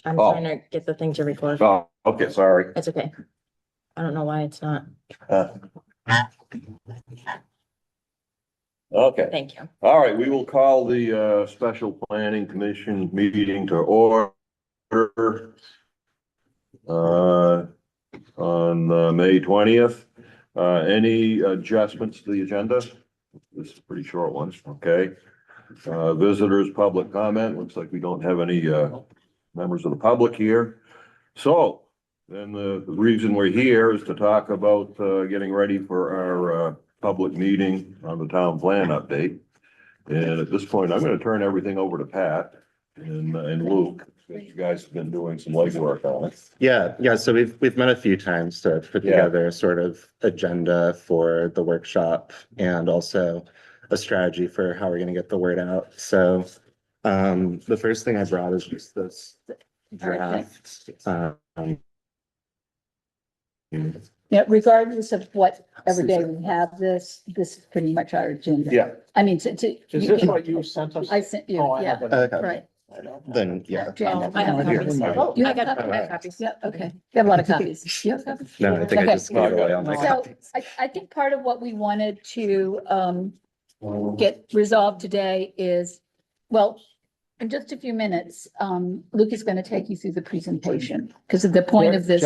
I'm Oh. trying to get the thing to record. Oh, okay, sorry. It's okay. I don't know why it's not. Uh, Okay, Thank you. all right, we will call the Special Planning Commission meeting to order. On May 20th. Any adjustments to the agenda? This is a pretty short one, okay? Visitors, public comment, looks like we don't have any members of the public here. So then the reason we're here is to talk about getting ready for our public meeting on the town plan update. And at this point, I'm gonna turn everything over to Pat and Luke, because you guys have been doing some legwork on it. Yeah, so we've met a few times to put Yeah. together a sort of agenda for the workshop and also a strategy for how we're gonna get the word out. So the first thing I brought is just this draft. Yeah, regardless of whatever day we have this is pretty much our agenda. Yeah. I mean, Is this what you sent us? I sent you, Oh, I yeah, have it. Okay, right. then, yeah. Agenda. I have Here. copies. Oh, you I have got copies? copies. Yeah, okay. You have a lot of copies. You have copies? No, I think I Okay. just gave away all my So copies. I think part of what we wanted to get resolved today is, well, in just a few minutes, Luke is going to take you through the presentation because the point of this.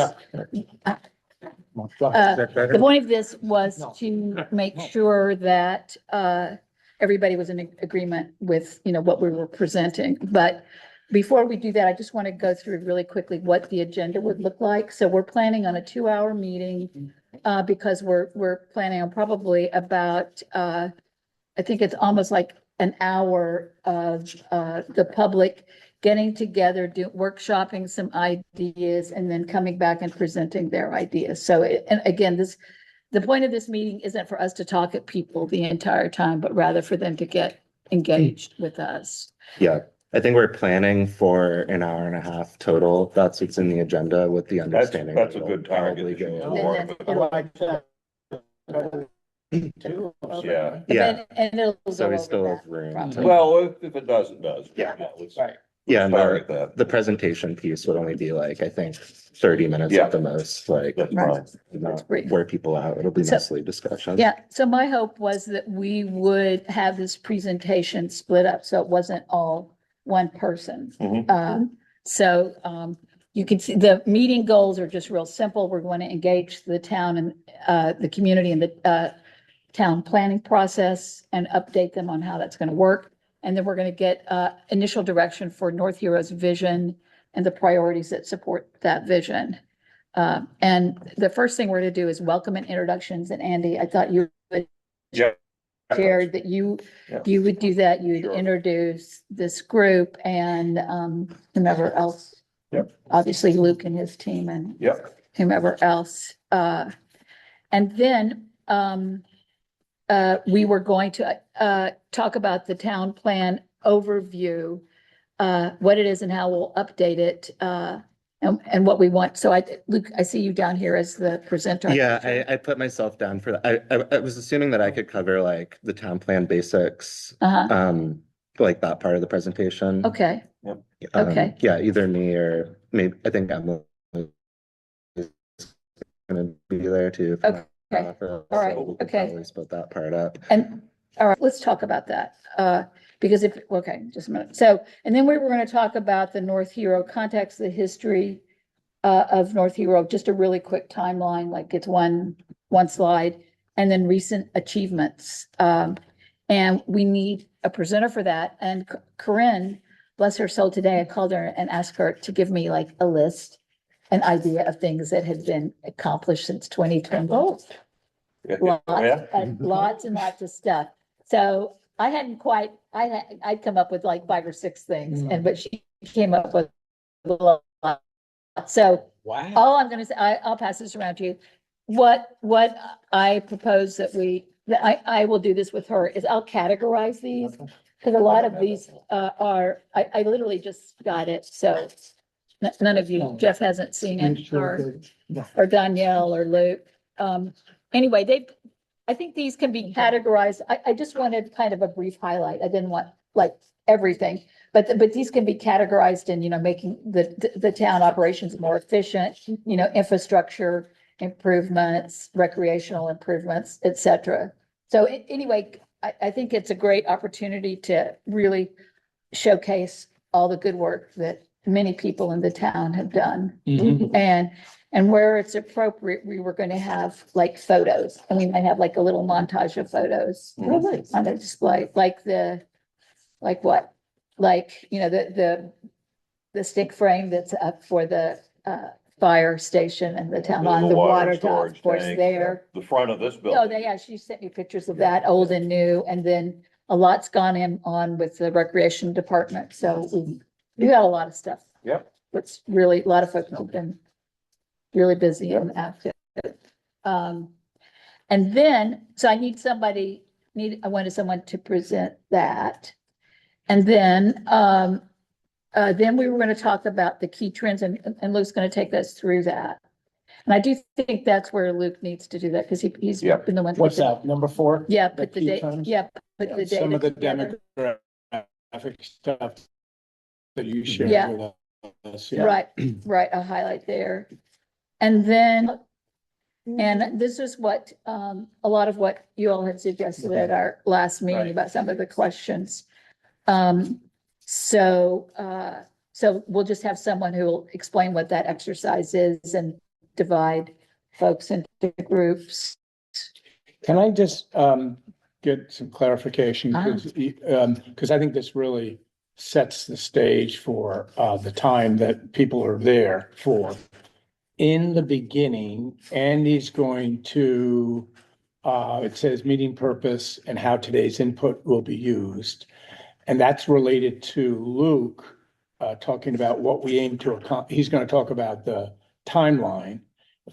The point of this was to make sure that everybody was in agreement with, what we were presenting. But before we do that, I just want to go through really quickly what the agenda would look like. So we're planning on a 2-hour meeting because we're planning on probably about, I think it's almost like an hour of the public getting together, workshopping some ideas, and then coming back and presenting their ideas. So, and again, the point of this meeting isn't for us to talk at people the entire time, but rather for them to get engaged with us. Yeah, I think we're planning for an hour and a half total. That's what's in the agenda with the understanding. That's a that good it'll probably target. go And over. then I it'll- like that. Too. Yeah, Yeah, And it'll so go we over still that. have room. probably. to- well, if it does, it does. Yeah. Let's Right. Yeah, and start at that. the presentation piece would only be like, I think, 30 minutes Yeah. at the most, like, That's Right. fine. not brief. wear people out. It'll be So- mostly discussion. Yeah, so my hope was that we would have this presentation split up, so it wasn't all one person. Mhm. So you can see the meeting goals are just real simple. We're going to engage the town and the community in the town planning process and update them on how that's going to work. And then we're going to get initial direction for North Heroes vision and the priorities that support that vision. And the first thing we're going to do is welcome and introductions. And Andy, I thought you would Yeah. shared that you would do that. You'd Sure. introduce this group and whomever else. Yep. Obviously Luke and his team and Yep, whomever else. And then we were going to talk about the town plan overview, what it is and how we'll update it, and what we want. So Luke, I see you down here as the presenter. Yeah, I put myself down for that. I was assuming that I could cover like the town plan basics, Uh-huh. like that part of the presentation. Okay, okay. Yeah, either me or maybe, I think Emily is gonna be there too. Okay. All right, okay. Probably split that part up. And, all right, let's talk about that. Because okay, just a minute. So, and then we were going to talk about the North Hero context, the history of North Hero, just a really quick timeline, like it's one slide, and then recent achievements. And we need a presenter for that. And Corinne, bless her soul, today I called her and asked her to give me like a list, an idea of things that had been accomplished since 2020. yeah. Lots and lots of stuff. So I hadn't quite, I'd come up with like 5 or 6 things, but she came up with a lot. So Wow. all I'm gonna say, I'll pass this around to you. What I propose that I will do this with her is I'll categorize these. Because a lot of these I literally just got it, so none of you, Jeff hasn't seen it, or Danielle or Luke. Anyway, I think these can be categorized. I just wanted kind of a brief highlight. I didn't want like everything, but these can be categorized in, making the town operations more efficient, infrastructure improvements, recreational improvements, et cetera. So anyway, I think it's a great opportunity to really showcase all the good work that many people in the town have done. And where it's appropriate, we were going to have like photos, and we might have like a little montage of photos on the display, like what? Like, the stick frame that's up for the fire station and the town on the water top, storage of course, tank, there. The front of this Oh, building. yeah, she sent me pictures of that, old and new, and then a lot's gone on with the recreation department, so we got a lot of stuff. Yep. It's really, a lot of folks have been really busy and active. And then, so I need I wanted someone to present that. And then we were gonna talk about the key trends, and Luke's gonna take us through that. And I do think that's where Luke needs to do that, because he's Yeah. been the one. What's that, number 4? Yeah, The put the key date, trends? yeah, put the Some data of the together. demographic stuff that you shared Yeah. with us. yeah. Right, I'll highlight there. And then, and this is what, a lot of what you all had suggested at our last meeting Right. about some of the questions. So we'll just have someone who will explain what that exercise is and divide folks into groups. Can I just get some clarification? Because I think this really sets the stage for the time that people are there for. In the beginning, Andy's going to, it says meeting purpose and how today's input will be used. And that's related to Luke talking about what we aim to accomplish. He's going to talk about the timeline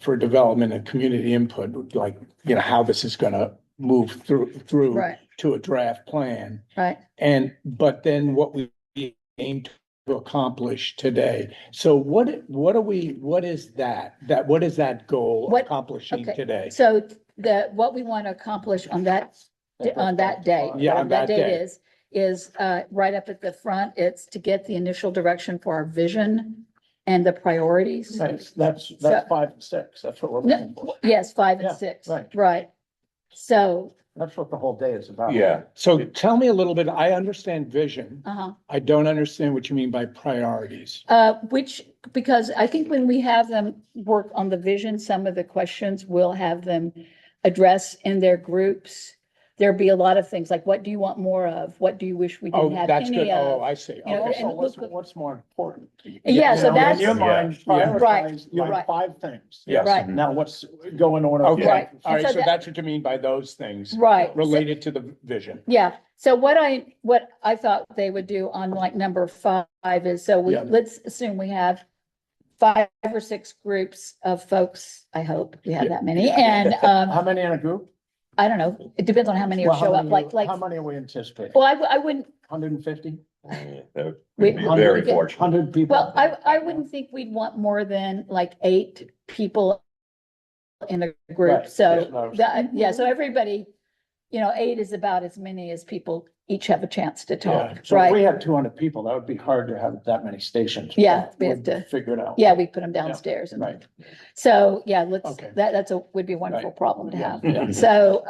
for development and community input, like, how this is going to move through Right, to a draft plan. right. But then what we aim to accomplish today. So what is that? What is that goal What- accomplishing okay. today? So what we want to accomplish on that day, Yeah, whatever on that day. is right up at the front, it's to get the initial direction for our vision and the priorities. That's So- 5 and 6. That's what we're No, looking for. yes, 5 and Yeah, 6, right. right. So, That's what the whole day is about. Yeah. So tell me a little bit, I understand vision. uh-huh. I don't understand what you mean by priorities. Because I think when we have them work on the vision, some of the questions we'll have them address in their groups. There'll be a lot of things like, what do you want more of? What do you wish we Oh, didn't have that's any good. Oh, of? I see. You know, Okay. and What's more important? Yeah, so In that's, your mind, Yeah. prioritize Right. like 5 things. Yes. right, Now what's going on? Okay. Right. All right, So so that- that's what you mean by those things right. related to the vision. Yeah, so what I thought they would do on like number 5 is, so Yeah. let's assume we have 5 or 6 groups of folks. I hope we have Yeah. that many. And, How many in a group? I don't know, it depends on how many Well, how show up, many- like, How many are we anticipating? well, I wouldn't, 150? That would We- be very we- fortunate. 100 people? well, I wouldn't think we'd want more than like 8 people in a group, Right, so, yeah. so everybody, 8 is about as many as people each have a chance to Yeah, talk, so if we right? had 200 people, that would be hard to have that many stations. Yeah, we have We'd to- Figure it out. Yeah, we put them downstairs and, Right, so, yeah, Okay. would be a wonderful Right. problem to Yeah, have. yeah. So,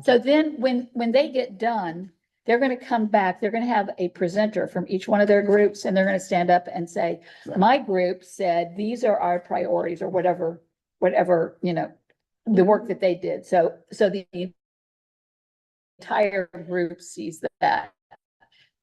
so Okay. then when they get done, they're gonna come back, they're gonna have a presenter from each one of their groups, and they're gonna stand up and say, Right. my group said, these are our priorities, or whatever, the work that they did. So the entire group sees that.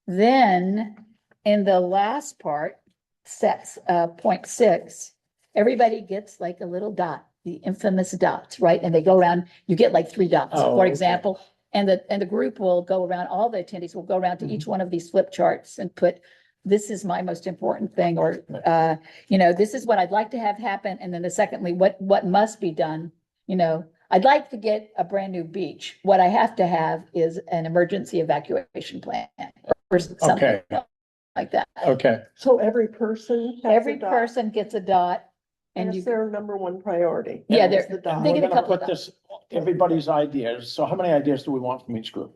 Then, in the last part, sets, point 6, everybody gets like a little dot, the infamous dots, right? And they go around, you get like 3 dots, Oh, for okay. example. And the group will go around, all the attendees will go around to each one of these flip charts and put, this is my most important thing, or, this is what I'd like to have happen. And then secondly, what must be done, I'd like to get a brand new beach. What I have to have is an emergency evacuation plan or something Okay. like that. Okay, So every person has a Every dot, person gets a dot, and and it's you, their number 1 priority. Yeah, That is they're- the dot. they we're get a gonna couple of put this, everybody's ideas. So how many ideas do we want from each group?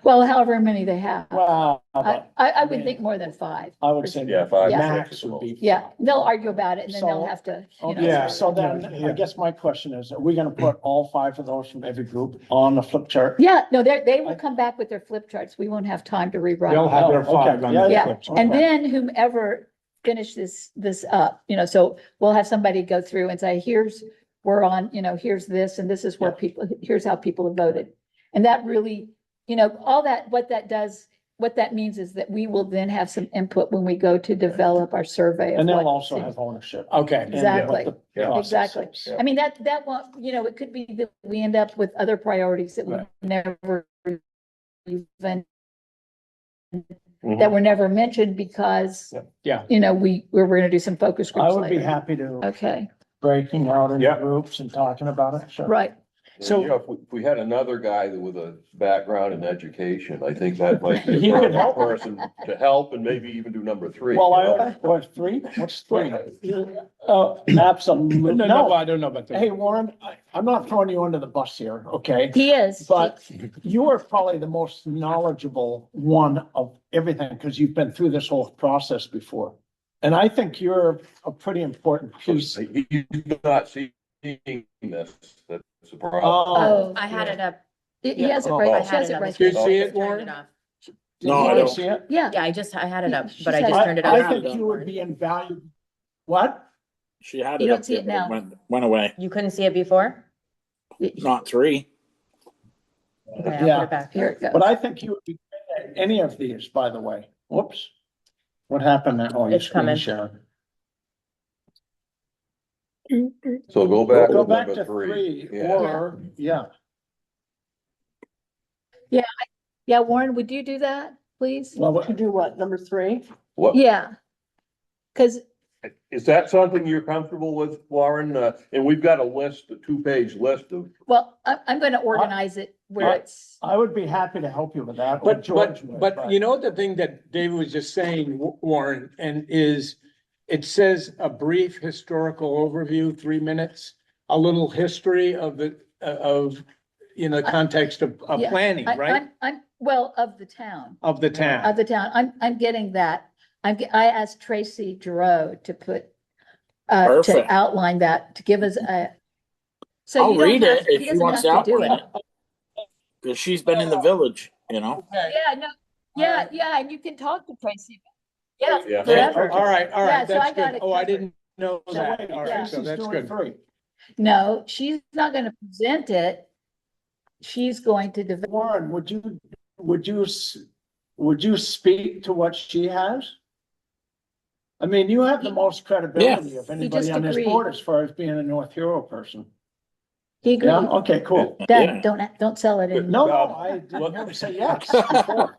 Well, however many they have. Well, I would think more than 5. I would say. Yeah, 5. Yeah. Max would be. Yeah, they'll argue about it and then they'll So- have to, you know. Yeah. So then, I guess my question is, are we gonna put all 5 of those from every group on the flip chart? Yeah, no, they will come back with their flip charts. We won't have time to rewrite. They'll have their Oh, okay. 5 on Yeah, the Yeah, flip chart. and Okay. then whomever finishes this up, you know, so we'll have somebody go through and say, here's, we're on, you know, here's this, and this is where people, here's how people have voted. And that really, you know, all that, what that does, what that means is that we will then have some input when we go to develop our survey. of And what they'll also seems- have ownership. Okay. in Exactly. what the Yeah. process Exactly. is. I mean, that won't, you know, it could be that we end up with other priorities that we Right. never even, Mhm. that were never mentioned because, Yeah. you know, we're gonna do some focus I groups would be later. happy to Okay, breaking out into Yeah. groups and talking about it, sure. right. So, you know, if we had another guy with a background in education, I think that might be He a could perfect help. person to help and maybe even do number 3. Well, you know? what, 3? What's 3? Absolutely. No, No, I don't know about hey, that. Warren, I'm not throwing you under the bus here, okay? He is. But you are probably the most knowledgeable one of everything, because you've been through this whole process before. And I think you're a pretty important piece. He's not seeing this, that's the problem. Oh, I had it up. He has it Oh, right, I she had has it it up. right. Do you there. see I it, just turned Warren? off. No, I I don't. don't see it. Yeah, Yeah, I had it up, She but I said- just turned it I off. think you would be invaluable. What? She had You it don't up see there, it but now. went away. You couldn't see it before? Not 3. Okay, I'll Yeah. put it back. here it goes. But I think you would be great at any of these, by the way. Whoops. What happened there? Oh, your It's screen coming. sharing. So go back Go to back number to 3. 3, Yeah. or, yeah. Yeah, Warren, would you do that, please? Well, To what- do what, number 3? What, Yeah. Cause, is that something you're comfortable with, Warren? And we've got a list, a 2-page list of, well, I'm gonna organize it where it's, I would be happy to help you with that. or But, George would, but you know, the thing that David was just saying, Warren, and is, it says a brief historical overview, 3 minutes, a little history of the, you know, context of Yeah, planning, right? I'm, well, of the town. Of the town. Of the town, I'm getting that. I asked Tracy Giroux to put, to Perfect. outline that, to give us a. So I'll you don't read have- it if he she doesn't wants to have do outline it. Because she's been in the village, you know? Yeah, no, yeah, and you can talk to Tracy. Yeah, Yeah. forever. All right, Yeah, so I that's got good. it Oh, I covered. didn't know So that. wait, All right, so Tracy's that's doing good. 3. No, she's not gonna present it. She's going to develop. Warren, would you speak to what she has? I mean, you have the most credibility of anybody just on this agreed. board as far as being a North Hero person. He Yeah, agreed. okay, cool. Done, don't sell it in. No, I didn't hear him say yes before.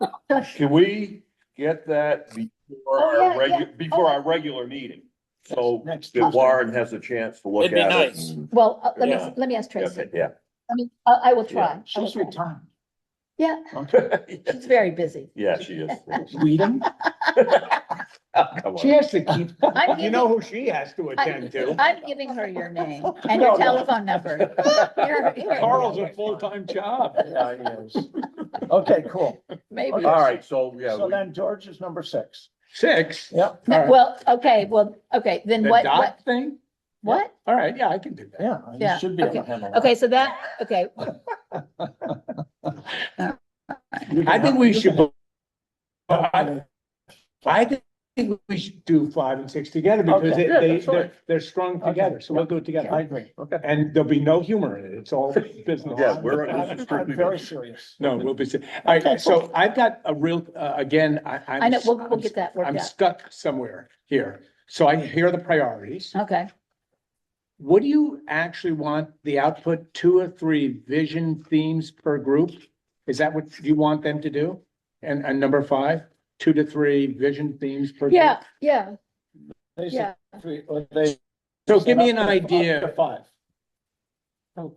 can we get that before Oh, yeah, our yeah. before our regular meeting? So Next that Tuesday. Warren has a chance to look It'd be at it. nice. and- Well, Yeah. let me ask Tracy. Okay, yeah. I mean, I will try. I will She's try. retired. Yeah, Okay. she's very busy. Yeah, she is. Sweden? Come She on. has to keep, I'm you know who she has to attend to. I'm giving her your name and your telephone number. Here. Carl's a full-time job. Yeah, he is. Okay, cool. Maybe. All right, so, yeah. So we- then George is number 6. 6? Yep, No, All right. well, okay, then The what, dot thing? what? All right, yeah, I can do that. yeah, Yeah, you should be able to okay. handle that. Okay, so that, okay, You can I think help- we you should, can- I think we should do 5 and 6 together because Okay, yeah, that's fine. they're strung together, so we'll do it I together. agree. Okay. And there'll be no humor in it, it's all business. Yeah, we're- this is I'm strictly very business. serious. No, we'll be, all right, so I've got a real, again, I know, we'll get that worked I'm out. stuck somewhere here. So I hear the priorities. Okay. What do you actually want the output, 2 or 3 vision themes per group? Is that what you want them to do? And number 5, 2 to 3 vision themes per group? Yeah, yeah, They yeah. say- or they- So give me an up to idea. 5.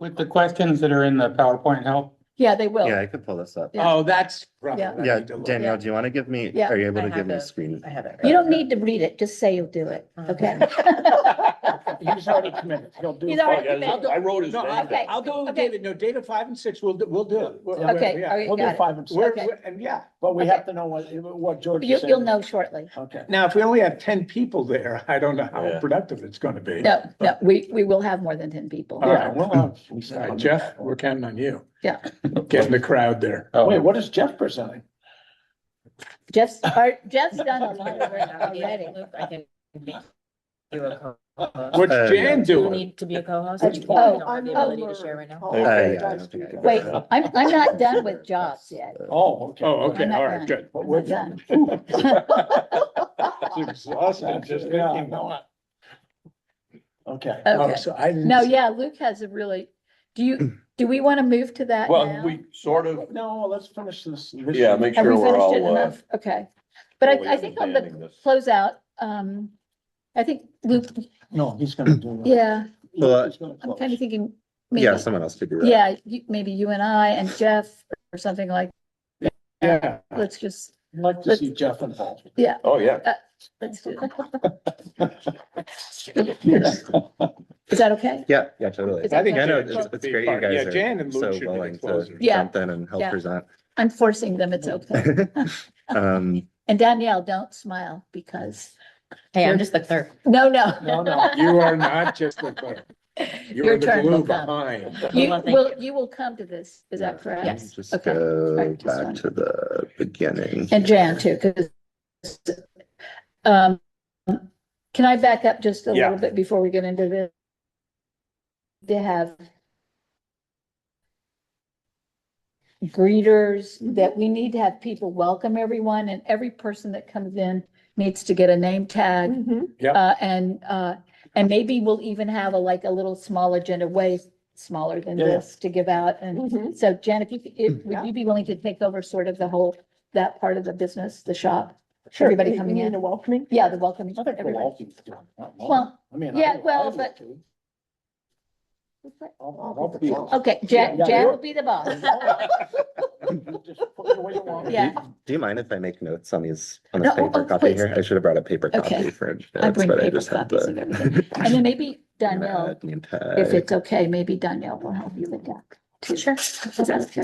With the questions that are in the PowerPoint help, Yeah, they will. Yeah, I could pull this up. Yeah. Oh, that's. probably Yeah. what I Yeah, need to look Danielle, at. do you want to give me, Yeah, are you able I to have give me a it. screen? I have it. You don't need to read it, just say you'll do it, okay? He's already committed. He'll do. He's already Oh, yeah, committed. I wrote his No, name. Okay. I'll do it with Okay. David. No, David 5 and 6, we'll do it. Okay, Yeah. all right, We'll do got it. 5 and 6. Okay. And yeah, But we Okay. have to know what George is You, saying. you'll know shortly. Okay. now if we only have 10 people there, I don't know how Yeah. productive it's gonna be. No, we will have more than 10 people. All Yeah, right. we'll have. All right, Jeff, we're counting on you. Yeah. Getting the crowd there. Wait, what is Jeff presenting? Jeff's done a lot of work already. I can be you a co-host. What's Jan Do you doing? need to be a co-host? Oh, I don't I'm have the a ability to learner. share right now. Oh, yeah, okay, I guys don't do think I that. Wait, I'm not done with jobs yet. Oh, okay. Oh, okay, I'm not all right, done. good. But I'm we're not done. It's exhausting, just Yeah, thinking. no. Okay. Oh, Okay. so I didn't. No, yeah, Luke has a really, do we want to move to that Well, now? we sort of, No, let's finish this. yeah, make Have sure we we're finished it all, enough? Okay. But fully I think on the understanding this. closeout, I think Luke, No, he's gonna do that. yeah, Luke is gonna I'm close. kind of thinking. Yeah, maybe- someone else could do that. Yeah, maybe you and I and Jeff or something like, Yeah. let's just, I'd like to see Jeff involved. oh, yeah. let's do it. Is that okay? Yeah, totally. Is I think Yeah, no, Jan it's should it's be great you part- guys Yeah, Jan are and Luke so should be the willing to closers. Yeah. jump in and help Yeah. present. I'm forcing them, it's okay. And Danielle, don't smile because, Hey, I'm just the clerk. no, no. No. You are not just the clerk. Your You're the turn glue will come. behind. You Well, thank you will come to this, is that correct? Yes. Just Okay. go Alright, just back fine. to the beginning. And Jan too, because, can I back up just a Yeah. little bit before we get into this? To have greeters, that we need to have people welcome everyone, and every person that comes in needs to get a name tag. Mhm. And maybe we'll even have like a little small agenda, way smaller than Yeah. this, to give out. And Mhm. so Jan, would you be willing to take over sort of the whole, that part of the business, the shop? Sure. Everybody You coming mean in? a welcoming? Yeah, the welcoming, I think we'll everybody. all be doing that. Well, I mean, yeah, I well, would but- too. I'll be- Okay, Jan, Yeah, Jan you're- will be the boss. Just put it where you want it. Yeah. Do you mind if I make notes on these, on No, this paper oh, copy please. here? I should have brought a paper Okay. copy for. I notes, bring but paper just had copies of the- everything. And then maybe Danielle, Red name if tag. it's okay, maybe Danielle will help you with that. Sure. Is that okay?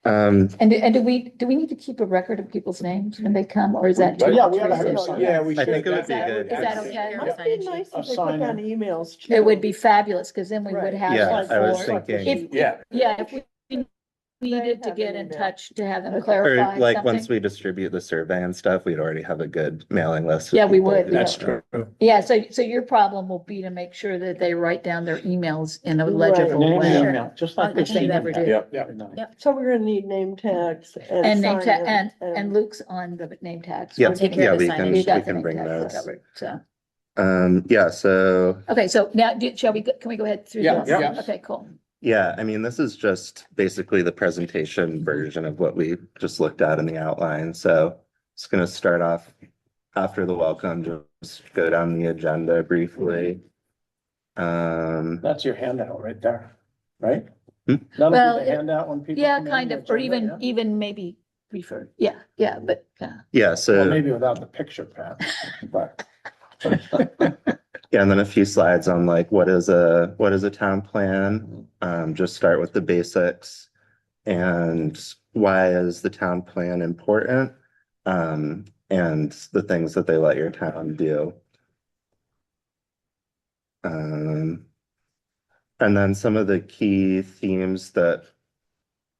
And do we need to keep a record of people's names when they come, or is that? too Yeah, we ought to have intrusive? a- Yeah, we I should. think it would be That good. Is that actually- okay? Might be nice if they put Sign down in. emails too. It would be fabulous, because then we would Right. have. Yeah, like I was four- thinking, If, Yeah. yeah, if we needed to have get an in email. touch to have them or clarify like, once something. we distribute the survey and stuff, we'd already have a good mailing list. of Yeah, we people would. who- That's true. Yeah, so your problem will be to make sure that they write down their emails in a Right. legible Name way. and email, just like. Which they never do. Yep. Yeah. So we're gonna need name tags and. And name sign tag, in and Luke's on the name tags. Yeah, We'll take care yeah, of the we can, signage. we You got the can name bring tags those. covered, so. Yeah, so, Okay, so now, shall we, can we go ahead through Yeah, this? yeah. Okay, cool. yeah, I mean, this is just basically the presentation version of what we just looked at in the outline, so it's gonna start off after the welcome, just go down the agenda briefly. That's your handout right there, right? Hmm? That'll Well, be the handout when people. Yeah, come in, kind the of, or agenda, even maybe refer, yeah, but, Yeah, Well, so, maybe without the picture, Pat, but. yeah, and then a few slides on like, what is a town plan? Just start with the basics. And why is the town plan important? And the things that they let your town do. And then some of the key themes that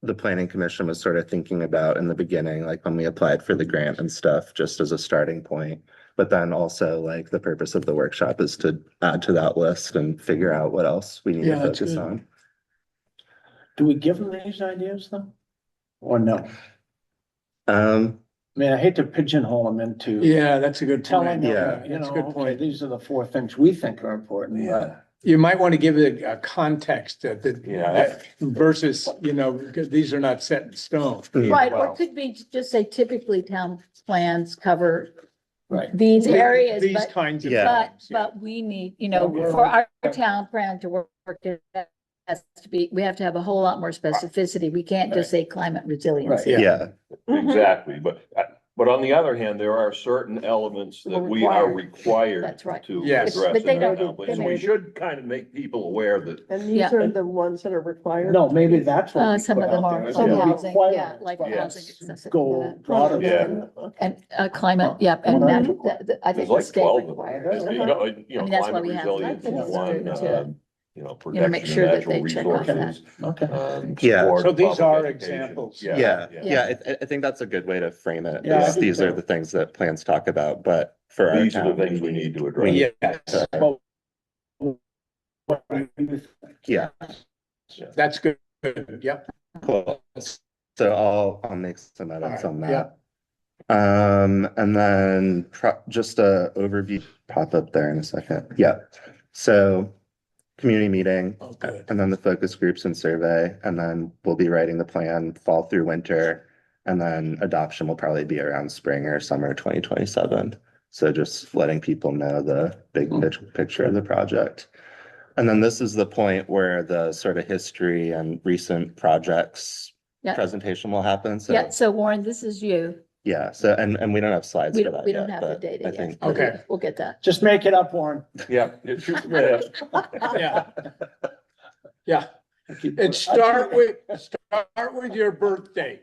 the planning commission was sort of thinking about in the beginning, like when we applied for the grant and stuff, just as a starting point. But then also like the purpose of the workshop is to add to that list and figure out what else we need to Yeah, that's focus good. on. Do we give them these ideas though? Or no? Um, I mean, I hate to pigeonhole them into. Yeah, that's a good Telling point. them, Yeah, you that's a know, good okay, point. these are the 4 things we think are important, Yeah. but. You might want to give it a context that, Yeah. versus, because these are not set in stone. right, or Well, it could be just say typically town plans cover Right. these areas, These but, kinds of. Yeah. things, yeah. but we need, for our town plan to work, it has to be, we have to have a whole lot more specificity. We can't just say climate resiliency. Yeah. yeah, Mhm. Exactly, but But on the other hand, there are certain elements that we are required That's right. to Yes. address But they in that don't- complex. they We don't- should kind of make people aware that, And Yeah. these are the ones that are required. No, maybe that's what. we Some put of them out are there, is some the housing, requirements, like but housing yes, accessibility. Go broader Yeah. than. And climate, yeah, and Well, I there's think the like state 12 of requires. them. You know, I mean, that's why climate we have resilience is things one, to, you know, make protection sure of that natural they check off that. resources. Okay. Yeah. support So these public are education. examples. Yeah, Yeah. yeah, I think that's a good way to frame it. Yeah, I is do These are too. the things that plans talk about, but for our These are the town, things we need to we address. need Yes, to- Yeah, that's good. Yep. cool. So I'll make some edits All on right, that. And then just a overview pop up there in a second. Yeah. So community meeting, Oh, good. and then the focus groups and survey, and then we'll be writing the plan fall through winter. And then adoption will probably be around spring or summer 2027. So just letting people know the big picture of the project. And then this is the point where the sort of history and recent projects Yeah. presentation will happen. So Yeah, so Warren, this is you. yeah, so and we don't have slides We for don't, that we don't yet, have the but data I yet. think. but Okay. We'll get that. Just make it up, Warren. Yeah. Yeah. Yeah, and start with your birthday.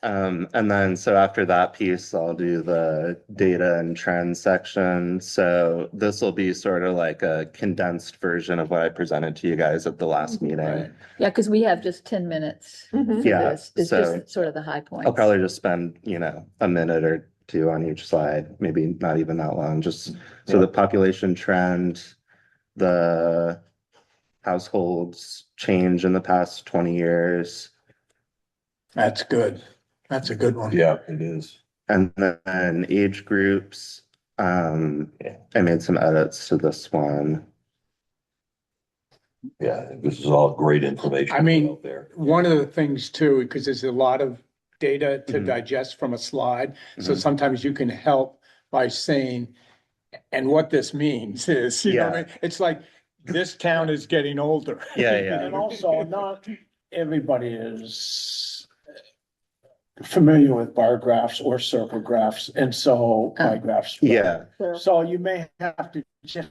And then, so after that piece, I'll do the data and trend section. So this will be sort of like a condensed version of what I presented to you guys at the last meeting. Yeah, because we have just 10 minutes. Mhm. for Yeah, this. It's so just sort of the high points. I'll probably just spend, a minute or two on each slide, maybe not even that long, just so the population trend, the households change in the past 20 years. That's good. That's a good one. Yeah, it is. And then age groups, I made some edits to this one. Yeah, this is all great information. I mean, out there. One of the things too, because there's a lot of data to Mhm. digest from a slide, so Mhm. sometimes you can help by saying, and what this means is, you know what I mean? It's like, this town is getting older. Yeah, You yeah. And know? also, not everybody is familiar with bar graphs or circle graphs, and so pie graphs. Yeah, So- So you may have to just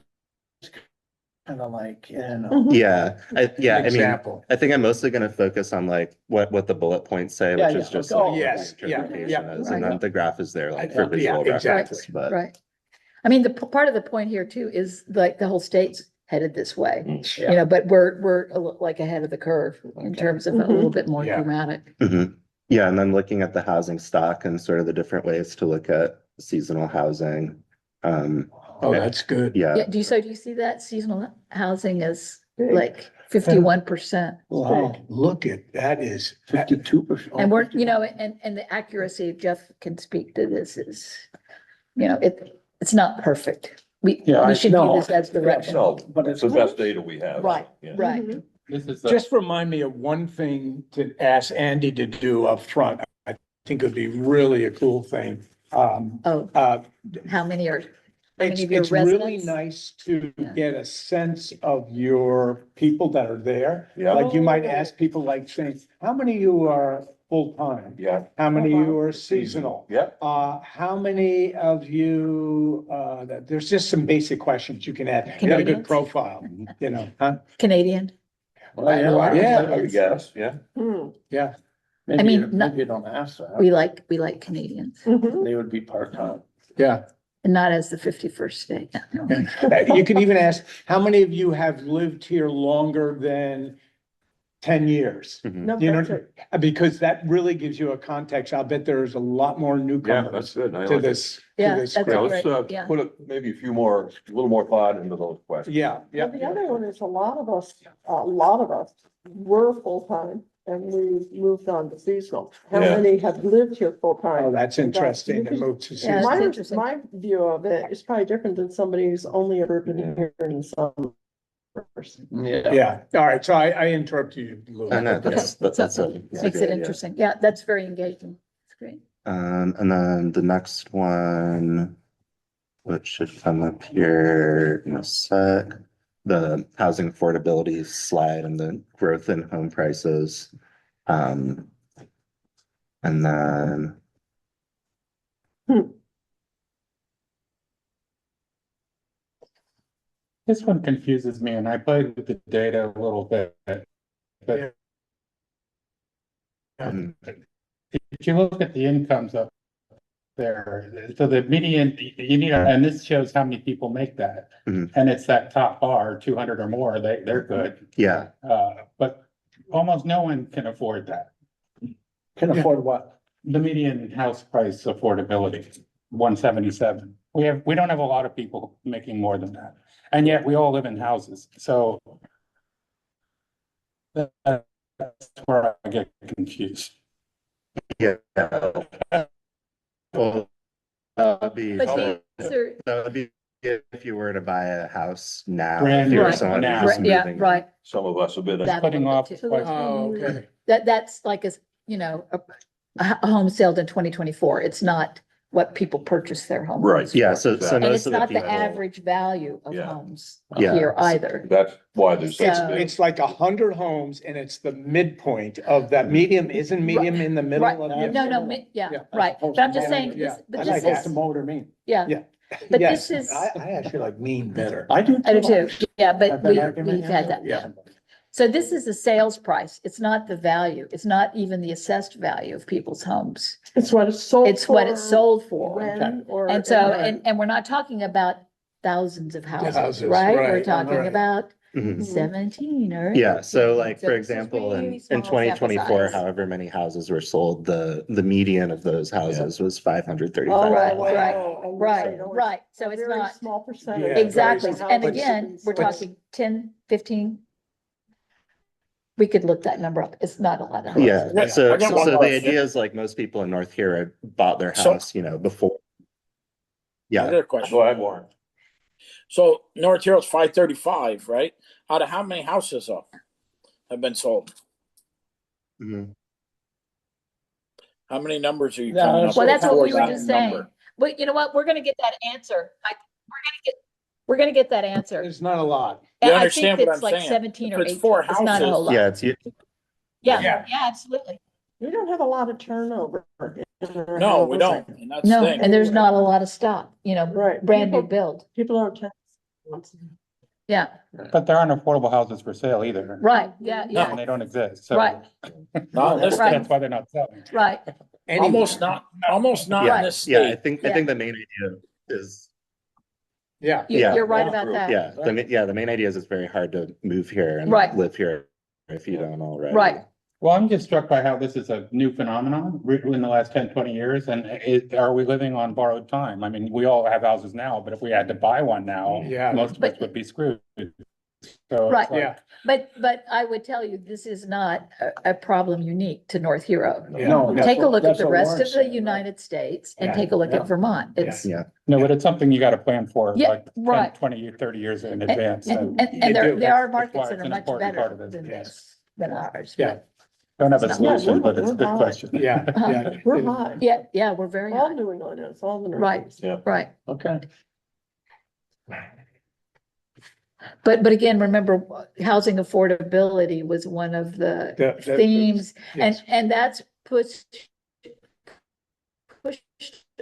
kind of like, Mhm. yeah, I mean, Example. I think I'm mostly gonna focus on like what the bullet points say, Yeah, which is yeah, just okay. like what the Yes, yeah, interpretation yeah. is, and then the graph is there like for Yeah, visual exactly. reference, but. Right. I mean, part of the point here too is like the whole state's headed this way, Mm. but we're like ahead of the curve in terms of a little bit more Yeah. dramatic. Mhm. Yeah, and then looking at the housing stock and sort of the different ways to look at seasonal housing. Oh, that's good. Yeah, Yeah, do you see that seasonal housing is like 51%? Wow, look at, that is. 52%. And we're, and the accuracy, Jeff can speak to this is, it's not perfect. We Yeah, should view no. this as directional. No, But it's the best data we have. Right, Yeah. right. Mhm. This is, Just remind me of one thing to ask Andy to do up front. I think it'd be really a cool thing. Oh, how many are, how It's, many of your it's really residents? nice to Yeah. get a sense of your people that are there. Yeah. Like you might ask people like saying, how many of you are full-time? Yeah, How many of you are seasonal? yeah. How many of you, there's just some basic questions you can add. You got a good Canadians? profile, huh? Canadian? Yeah. I would guess, yeah. Hmm. Yeah. Maybe, mean, maybe you don't ask that. We like Canadians Mhm. They would be part-time. Yeah. and not as the 51st state. You can even ask, how many of you have lived here longer than 10 years? Mhm. No, You know, that's it. because that really gives you a context. I'll bet there's a lot more Yeah, newcomers that's good. I to like it. this. to Yeah, this that's group. Yeah, let's, great, yeah. put maybe a little more thought into those questions. Yeah, yeah. Well, the other one is a lot of us were full-time and we moved on to seasonal. How Yeah. many have lived here Oh, full-time? that's interesting to move to Yeah, season. it's My, interesting. my view of it is probably different than somebody who's only ever been here in some. Yeah. Yeah, all right, so I interrupted you. Lou. I know, that's a. that's a Makes good it idea. interesting. Yeah, that's very engaging. It's great. And then the next one, which should come up here in a sec, the housing affordability slide and the growth in home prices. And then, This one confuses me and I played with the data a little bit. But if you look at the incomes up there, so the median, you need, and this shows how many people make that. Mhm. And it's that top bar, 200 or more, they're good. yeah, But almost no one can afford that. Can afford what? The median house price affordability, 177. We don't have a lot of people making more than that. And yet we all live in houses, so that's where I get confused. yeah. Well, that would be, But these are, that would be if you were to buy a house now. Brand if you were new someone now. who's yeah, moving. right. Some of us have been. That Putting little off bit the too. question. Oh, okay. That's like a home sold in 2024. It's not what people purchase their home. Right. Yeah, so Exactly. And most it's of the not the people. average value of Yeah. homes Yeah. here either. That's why there's such So- a big. It's like 100 homes and it's the midpoint of that medium, isn't medium in the middle Right. of Yeah. the? No, yeah, Yeah. right. But I'm just saying, Yeah. this, but I this like is, to motor mean. yeah, Yeah. but Yes, this is, I actually like mean better. I do. I do too. Yeah, but Have that argument we've had that. Yeah. So this is the sales price. It's not the value. It's not even the assessed value of people's homes. It's what it's sold. It's what it's for, sold for. When or. And so, and we're not talking about thousands of houses, Houses, right? We're right, talking right. about Mhm. 17 or. Yeah, so 18. like, So for this is example, really in small twenty sample twenty-four, size. however many houses were sold, the median of those houses was five hundred Oh, thirty-five. Right, wow. Right, So it's right. So a it's very not, Small percentage. Yeah, exactly. of And houses again, being we're sold. talking 10, 15. We could look that number up. It's not a lot of. Yeah, I so, got so one so more. the idea is like most people in North here had bought their So- house, before. I Yeah, got a question. Go ahead, Warren. So North Hero's 535, right? Out of how many houses have been sold? mhm. How many numbers are you Yeah, coming up that's with? Well, that's what for we were that just number? saying. But you know what? We're gonna get that answer. We're gonna get that answer. It's not a lot. You And I understand think what it's I'm like saying? 17 or If it's 18. four It's not a whole houses- lot. Yeah, it's, Yeah, absolutely. We don't have a lot of turnover. in our No, we housing. don't. And that's the No, thing. and there's not a lot of stock, Right. brand new People- build. People don't. tend- Yeah, But there aren't affordable houses for sale either. right. Yeah, And yeah, they don't exist, so. Right. Not in this Right. That's why they're not selling. right. Almost not in yeah, this yeah, state. I think the main idea is, Yeah. Yeah. You're right about that. yeah, the main idea is it's very hard to move here and Right. live here if you don't already. Right. Well, I'm just struck by how this is a new phenomenon in the last 10, 20 years. And are we living on borrowed time? I mean, we all have houses now, but if we had to buy one now, Yeah. most of us would be screwed. So it's Right. like- Yeah. But I would tell you, this is not a problem unique to North Hero. No. that's Take a what- look at that's the what rest Warren of the said, right? United States and Yeah, take a look yeah. at Vermont. It's, Yeah, No, but it's something you gotta plan for Yeah, like 10, right. 20, 30 years in and, advance. and, And and there, do. there are That's markets why that it's are an much important part better of it. than Yes. this, than ours. Yeah. don't have a it's not- solution, but it's a we're good high. question. Yeah, yeah. We're high. Yeah, we're very All high. New England is, all the. Right. Northeast. Yeah. Right. Okay. But again, remember, housing affordability was one of the The- themes, yes. and that's pushed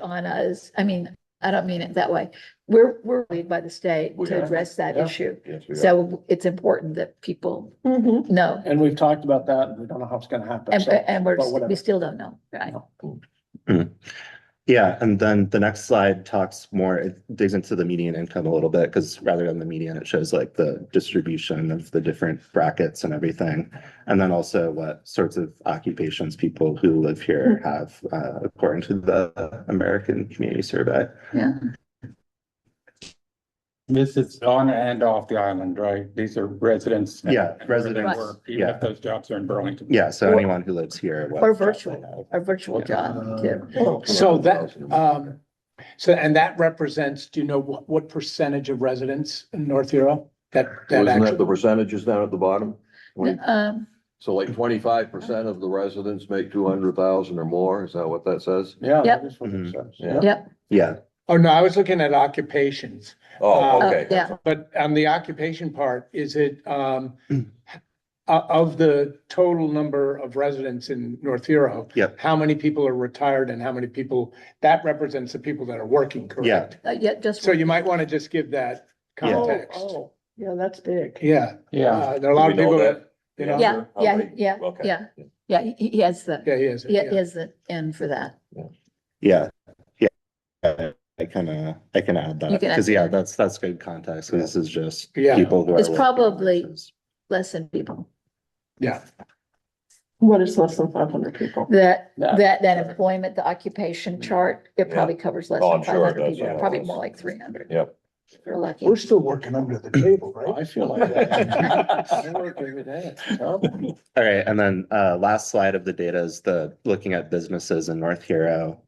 on us. I mean, I don't mean it that way. We're lead by the state We to are. address that Yeah. issue. Yes, we are. So it's important that people Mhm. know, And we've talked about that. And we don't know how it's gonna happen. and, so- and but whatever. we still don't know, right? yeah, and then the next slide talks more, it digs into the median income a little bit, because rather than the median, it shows like the distribution of the different brackets and everything. And then also what sorts of occupations people who live here have, according to the American Community Survey. Yeah. This is on and off the island, right? These are residents. and- Yeah, and where they residents, work, Even yeah. if those jobs are in Burlington. Yeah, so Or- anyone who lives here. what Or jobs they virtual, have. a virtual job too. So that, and that represents, do you know what percentage of residents in North Hero? That Wasn't that the actually, percentages down at the bottom? So like 25% of the residents make 200,000 or more, is that what that says? Yeah. Yep. That is what it Mhm. says. Yeah. Yep, Yeah, oh, no, I was looking at occupations. Oh, okay. yeah, But on the occupation part, is it, of the total number of residents in North Hero. Yep. How many people are retired and how many people, that represents the people that are working, correct? Yeah, just. So you might want to just give that Yeah. context. Oh, yeah, that's big. Yeah. Yeah. There are a lot of Do we know people that? that, you know. Yeah, How yeah, many? yeah, Okay. yeah, yeah, he has the, Yeah, he is. he has the end for that. Yeah, yeah. I can add You that, can add because yeah, that. that's good context, 'cause this is just Yeah. people who are. It's working probably- versus- Less than people. Yeah. What is less than 500 people? That, Yeah. that employment, the occupation chart, it Yeah. probably covers less Oh, than I'm sure five it hundred does, people, yeah. probably more like 300. Yep. If you're lucky. We're still working under the table, right? I feel like that. I work every day. It's terrible. All right, and then last slide of the data is the looking at businesses in North Hero.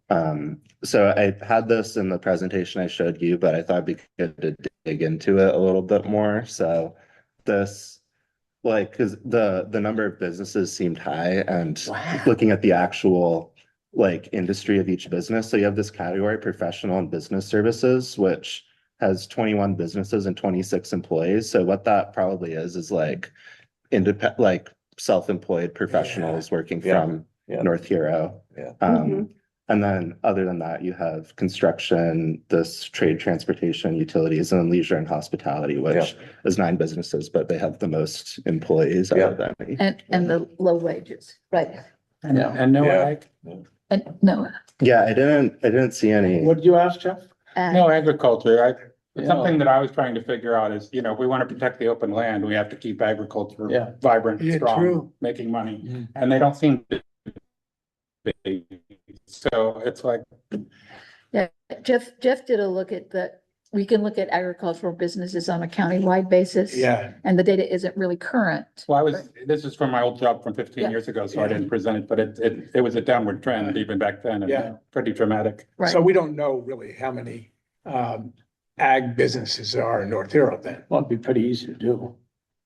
So I had this in the presentation I showed you, but I thought it'd be good to dig into it a little bit more. So this, like, because the number of businesses seemed high, and looking at the actual like industry of each business. So you have this category, professional and business services, which has 21 businesses and 26 employees. So what that probably is like independent, like self-employed professionals working Yeah. from Yeah. North Hero. Yeah. And then other than that, you have construction, this trade, transportation, utilities, and leisure and hospitality, which is 9 businesses, but they have the most employees out of any. And the low wages, right? And no Yeah. ag, And no. Yeah, I didn't see any. What did you ask, Jeff? no agriculture. Yeah. Something that I was trying to figure out is, if we want to protect the open land, we have to keep agriculture Yeah. vibrant, Yeah, strong, true. making money. Mm. And they don't seem to be. So it's like, Yeah, Jeff did a look at we can look at agricultural businesses on a countywide basis. Yeah. And the data isn't really current. well, this is from my old job from 15 Yeah. years ago, so I didn't present it, but it was a downward trend even back then. Yeah. And pretty dramatic. Right. So we don't know really how many ag businesses there are in North Hero then. Well, it'd be pretty easy to do.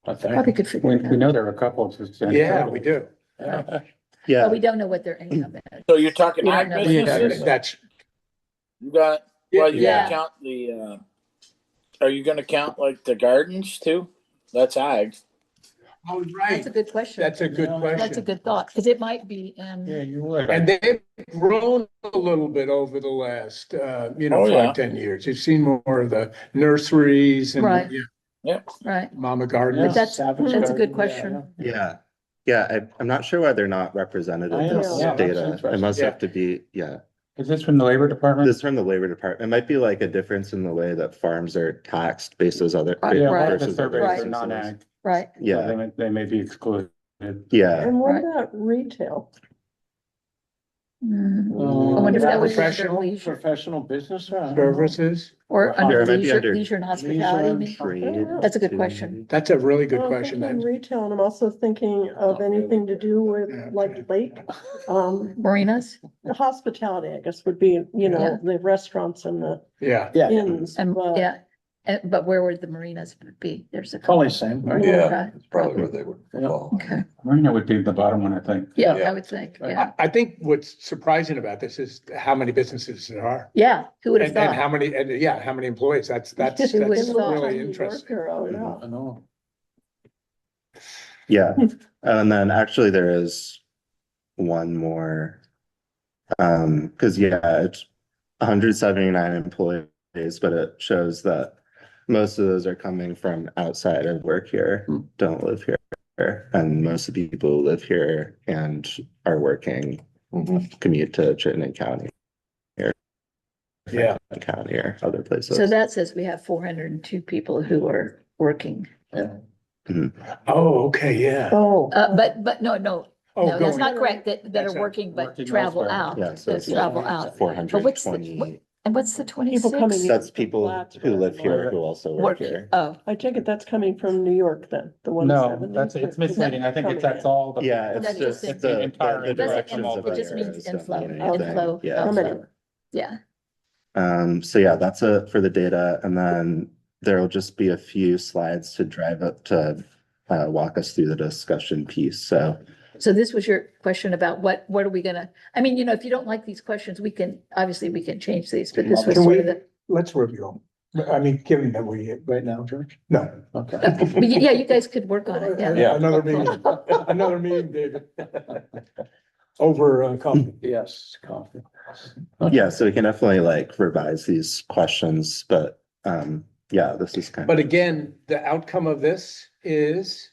I think. Probably could figure We, it we out. know there are a couple. It's just- Yeah, we do. Yeah. But Yeah, we don't know what their income is. So you're talking You don't ag know. businesses? That's, You got, well, you Yeah. gotta count the, are you gonna count like the gardens too? That's ag. oh, That's right. a good question. That's a good Yeah. That's a question. good thought, because it might be Yeah, in, you would. And they've grown a little bit over the last, Oh, yeah. 5-10 years. You've seen more of the nurseries and Right. yeah, right? Mama But gardens. that's a good Garden, question. yeah. I'm not sure why they're not represented I in know, this yeah, that's data. It interesting. must Yeah. have to be, yeah. Is this from the Labor Department? This is from the Labor Department. It might be like a difference in the way that farms are taxed versus other. Right, Yeah, one of the versus other surveys are businesses. non-ag. Right. So Yeah, they may be excluded. yeah. And what Right. about retail? Mm. I wonder if that would be under Professional? leisure Professional business. I don't know. Services. or Or under it might be leisure, under leisure and hospitality. maybe? Trade, That's a good too. question. That's a really good Well, I'm question thinking then. retail, and I'm also thinking of anything to do with Yeah. like lake. Marinas The hospitality, I guess, would be, Yeah. the restaurants and the Yeah. Yeah, inns. and, but- yeah, but where would the marinas be? There's a. probably same, right? Yeah, Okay. that's probably where they would fall. Okay, Marina would be the bottom one, I think. yeah, Yeah. I would think, yeah. I think what's surprising about this is how many businesses there are. Yeah, who would have And how thought? many, and yeah, how many employees? That's Who would have thought? really interesting. Yeah. I know. Yeah, and then actually there is one more. Cause yeah, it's 179 employees, but it shows that most of those are coming from outside of work here, don't live here. And most of the people who live here and are working Mhm. commute to Chittenden County. Yeah. County or other places. So that says we have 402 people who are working. Oh, okay, yeah. Oh. But no, Oh, no, that's going- not correct, that That's are a- working but working travel elsewhere. out. Yeah, so That it's travel out. four But hundred what's the, twenty. and what's the People coming 26? in. That's people who live here who also work Work, here. oh, I take it that's coming from New York then, the one. No, it's misleading. I think that's all the. Yeah, That's it's just just the entire the doesn't- directions of it just our means arrows don't inflow, mean anything. inflow, Yeah. outflow. Yeah, So yeah, that's it for the data, and then there'll just be a few slides to drive up to walk us through the discussion piece. So so this was your question about what are we gonna, I mean, if you don't like these questions, obviously we can change these, but this was Can sort we- of the, Let's review them. I mean, given that we, Right now, George? no. Okay. But yeah, you guys could work on it, yeah. Yeah. Another meeting, David. Over, coffee. Yes, coffee. Yeah, so we can definitely like revise these questions, but yeah, this is kind But of. again, the outcome of this is,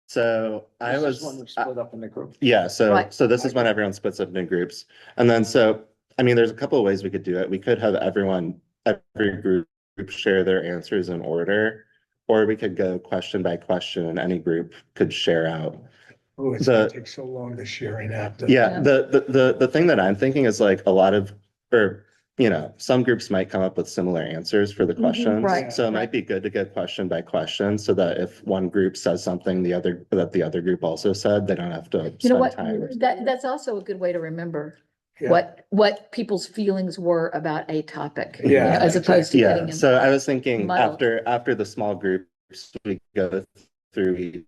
So I This is was. when we split up in the group. Yeah, so Right. this is when everyone splits up into groups. And then so, I mean, there's a couple of ways we could do it. We could have every group share their answers in order. Or we could go question by question and any group could share out. oh, it's gonna gonna take so long to sharing out. Yeah, the thing that I'm thinking is like a lot of, or, you know, some groups might come up with similar answers for the questions. right, So it might be good to go question by question so that if one group says something, the other group also said, they don't have to You know spend what, time. that's also a good way to remember Yeah. what people's feelings were about a topic. you Yeah, know, as opposed to Yeah, getting. so I was thinking muddled. after the small groups, we go through each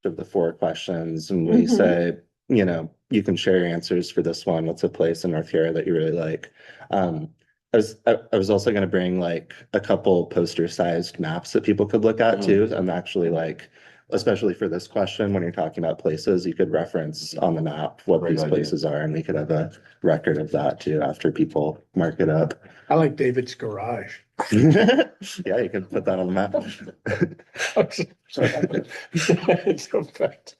of the 4 questions and we Mhm. say, you know, you can share your answers for this one. What's a place in North Carolina that you really like? I was also gonna bring like a couple poster sized maps that people could look at too. And actually like, especially for this question, when you're talking about places, you could reference on the map what Great these idea. places are, and we could have a record of that too after people mark it up. I like David's garage. Yeah, you can put that on the map. It's so fact.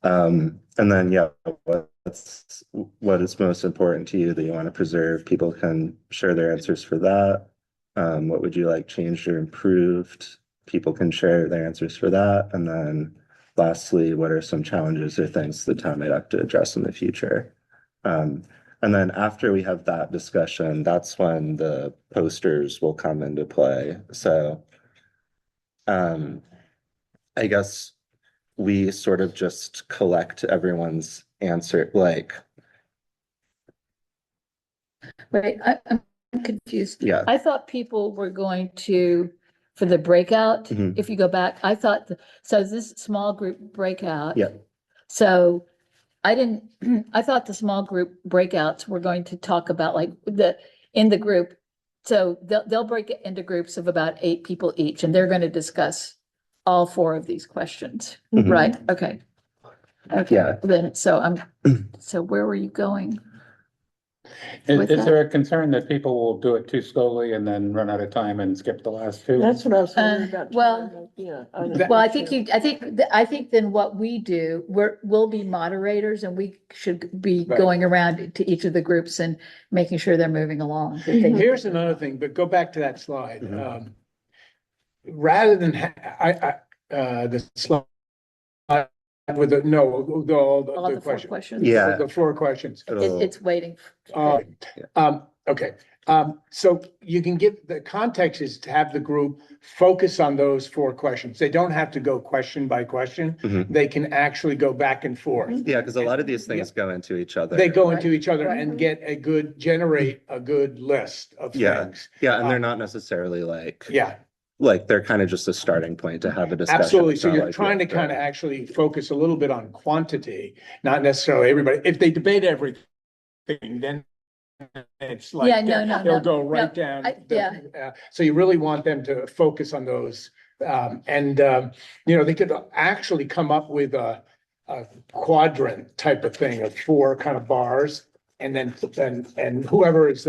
And then, yeah, what is most important to you that you want to preserve? People can share their answers for that. What would you like changed or improved? People can share their answers for that. And then lastly, what are some challenges or things the town might have to address in the future? And then after we have that discussion, that's when the posters will come into play. So I guess we sort of just collect everyone's answer, like, Wait, I'm confused. yeah, I thought people were going to, for the breakout, Mhm. if you go back, I thought, so this small group breakout. Yeah. So I didn't, I thought the small group breakouts were going to talk about like in the group. So they'll break it into groups of about 8 people each, and they're going to discuss all 4 of these questions, Mhm. right? Okay. Okay, Yeah. then, so where were you going? Is, With is that? there a concern that people will do it too slowly and then run out of time and skip the last 2? That's what I was wondering about. well, time, yeah. Well, I think then what we do, we'll be moderators and we should be Right. going around to each of the groups and making sure they're moving along. Here's another thing, but go back to that slide. Mhm. Rather than, the slide with the, no, All the the 4 question. questions. Yeah. The 4 questions. It's waiting. Okay, so you can give, the context is to have the group focus on those 4 questions. They don't have to go question by question. Mhm. They can actually go back and forth. Yeah, because a lot of these things go into each other. They go into Right, each other right. and generate a good list of Yeah. things. Yeah, and they're not necessarily like, Yeah, like, they're kind of just a starting point to have a discussion. absolutely. It's So not you're like trying to you have kind of actually focus a little bit on quantity, not necessarily everybody. If they debate everything, then it's like, Yeah, no, they'll no, go right no, down. yeah. So you really want them to focus on those. They could actually come up with a quadrant type of thing of 4 kind of bars. And then whoever is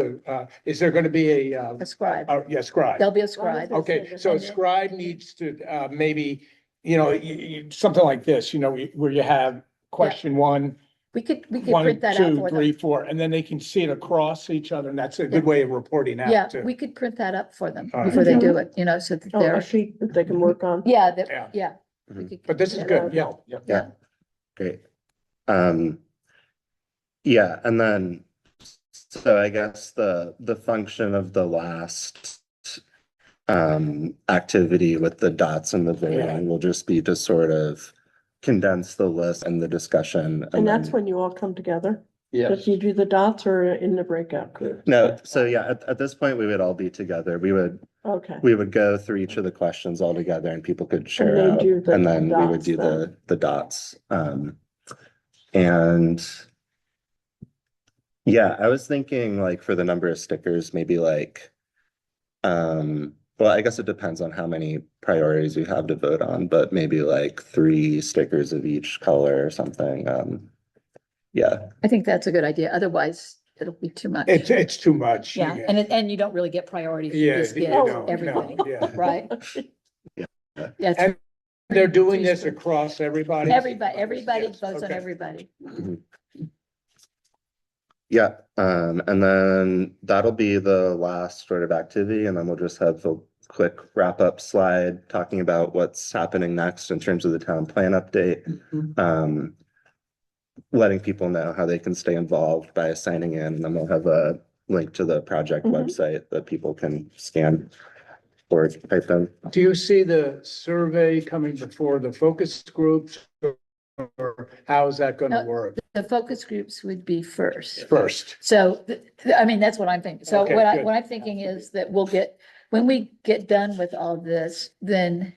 is there going to be A scribe. scribe? There'll be a scribe. Okay, so a And then- scribe needs to maybe, something like this, where you have question 1, We could 1, print that out 2, for 3, them. 4, and then they can see it across each other, and that's a good way of reporting Yeah, out too. we could print that up for them All right. before they do it, so that Oh, a they're, sheet that they can work on. yeah, Yeah. yeah. Mhm. We could- But this is yeah. good, yeah. Yeah. Great. Yeah, and then, so I guess the function of the last activity with the dots and the voting will just be to sort of condense the list and the discussion. And that's then- when you all come together. Yes. If you do the dots or in the breakout group. No, so yeah, at this point, we would all be together. We Okay. would go through each of the questions all together and people could share they out, do the and then we would dots do then. the dots. And yeah, I was thinking like for the number of stickers, maybe like Well, I guess it depends on how many priorities we have to vote on, but maybe like 3 stickers of each color or something. Yeah, I think that's a good idea. Otherwise, it'll be too much. It's too much. Yeah, and you don't really get priorities. You Yeah, just you get know, no, everybody, yeah. right? Yeah. Yeah, it's And they're doing this across everybody? everybody Yes, votes on okay. everybody. yeah. And then that'll be the last sort of activity, and then we'll just have a quick wrap-up slide talking about what's happening next in terms of the town plan update. Letting people know how they can stay involved by signing in, and then we'll have a link to the project website that people can scan or type in. Do you see the survey coming before the focus groups? Or how is that gonna work The focus groups would be first. first? So, I mean, that's what I'm thinking. So Okay, good. what I'm thinking is that when we get done with all this, then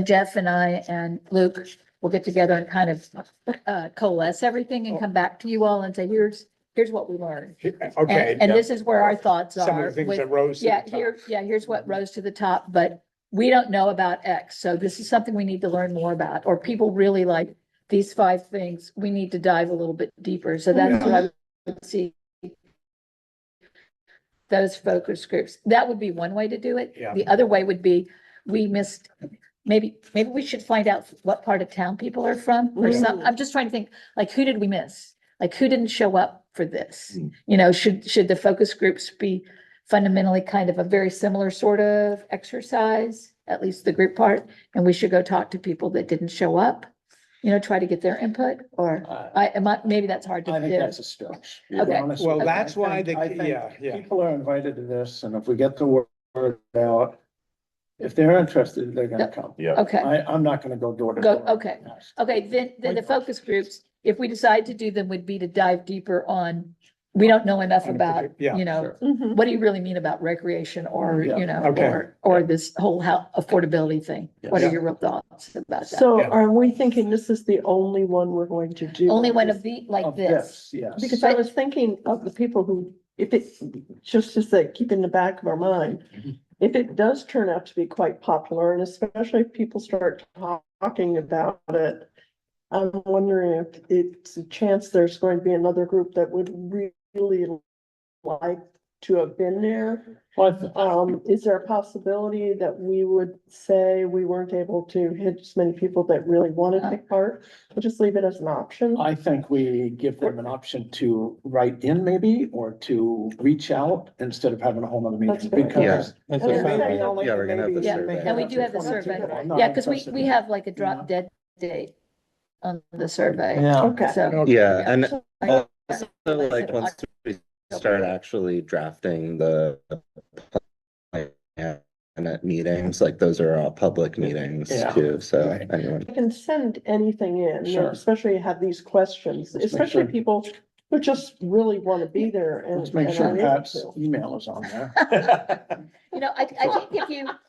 Jeff and I and Luke will get together and kind of coalesce everything and come back to you all and say, here's what we learned. Okay. And this is where our thoughts Some of are. the things with- that rose. to the Yeah, top. here's what rose to the top, but we don't know about X. So this is something we need to learn more about, or people really like these 5 things. We need to dive a little bit deeper. So that's what I would see. Those focus groups. That would be one way to do it. Yeah. The other way would be, we missed, maybe we should find out what part of town people are from or some, I'm just trying to think, like, who did we miss? Like, who didn't show up for this? You know, should the focus groups be fundamentally kind of a very similar sort of exercise, at least the group part? And we should go talk to people that didn't show up, you know, try to get their input, or maybe that's hard to I think do. that's a stretch. to be Okay. honest Well, with you. that's why I think yeah. People are invited to this, and if we get the word out, if they're interested, they're gonna come. Yeah. Okay. I'm not gonna go door to Go- door. okay. Okay, then the focus groups, if we decide to do them, would be to dive deeper on, we don't know enough On a about, yeah, you know, Sure. Mhm. what do you really mean about recreation or, Yeah. you know, Okay. or this whole affordability thing? What are Yeah. your real thoughts about that? So Yeah. are we thinking this is the only one we're going to do? Only one of the, like Of this. Yes. Because I was thinking of the people who, if it, just to say, keep in the back of our mind, if it does turn out to be quite popular, and especially if people start talking about it, I'm wondering if it's a chance there's going to be another group that would really like to have been there. Is there a possibility that we would say we weren't able to hit as many people that really want to take part? We'll just leave it as an option. I think we give them an option to write in maybe, or to reach out instead of having a whole other meeting, That's fair. because. That's And a then survey. maybe only- Yeah, we're gonna have the maybe- Yeah, survey. and we do have the 22 survey. people. I'm not Yeah, because interested we in have like a that, drop dead date on the survey. Okay. So. Yeah, and I- also like once we start actually drafting the and at meetings, like those are all public meetings Yeah. too, so Right. anyone. You can send anything in, Sure. especially have these questions, Let's make especially sure- people who just really want to be there and. Let's make and sure are able Pat's to. email is on there. You know, I think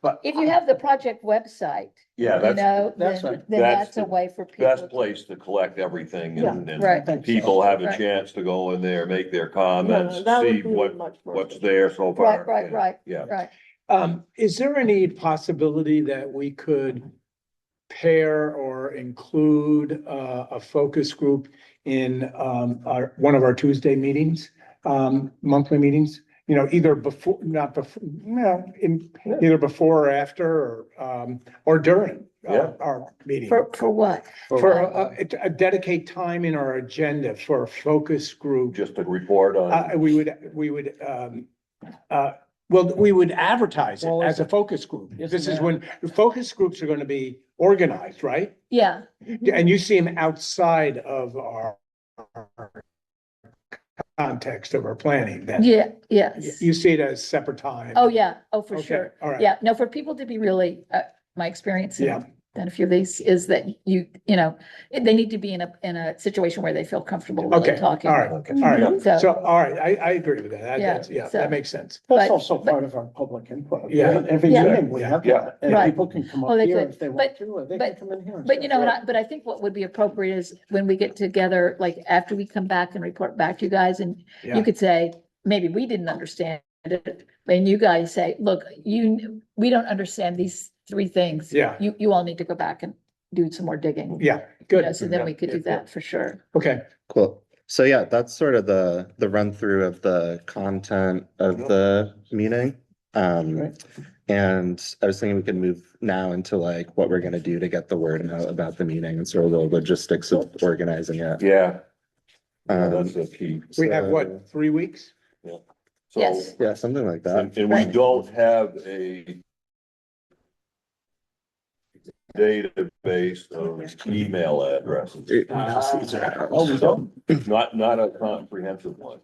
But- if you have the project website, Yeah, you that's know, that's then, right. then That's that's a the way for people. best place to collect everything and Right. I think so. people have a Right. chance to go in there, make their Yeah, comments, that would see be what, much more. what's there so far. Right, Yeah. right. Is there any possibility that we could pair or include a focus group in one of our Tuesday meetings, monthly meetings? You know, either before, not before, either before or after, or during Yeah. our meeting. For what? For dedicate time in our agenda for a focus group. Just a report on, We would advertise it Well, as a focus group. isn't This is there- when the focus groups are gonna be organized, right? Yeah, And you see them outside of our context of our planning, then. yeah, yes. You see it as separate time. Oh, yeah. Oh, for Okay, sure. all right. Yeah, no, for people to be really, my experience. Yeah. And a few of these is that you know, they need to be in a situation where they feel comfortable really Okay, all talking. right, all right. So- So, all right, I agree with that. Yeah, That's, yeah, so- that makes sense. That's But- also part of our public input. Yeah. Every Yeah. meeting we have Yeah. that, and Right. people can come Oh, up they here could. if they But- want to, or they can but- come in here. and But say, you know, "Sure." but I think what would be appropriate is when we get together, like after we come back and report back to you guys, and Yeah. you could say, maybe we didn't understand and you guys say, look, we don't understand these three things. Yeah. You all need to go back and do some more digging. Yeah, You good. know, so then we could do that for sure. Okay, Cool. So yeah, that's sort of the run through of the content of the meeting. Right. And I was thinking we could move now into like what we're gonna do to get the word out about the meeting and sort of the logistics of organizing it. Yeah, Um, that's the key. we have So- what, 3 weeks? So, Yes. Yeah, something like that. and we don't have a database of email addresses. Oh, we don't? Not a comprehensive one.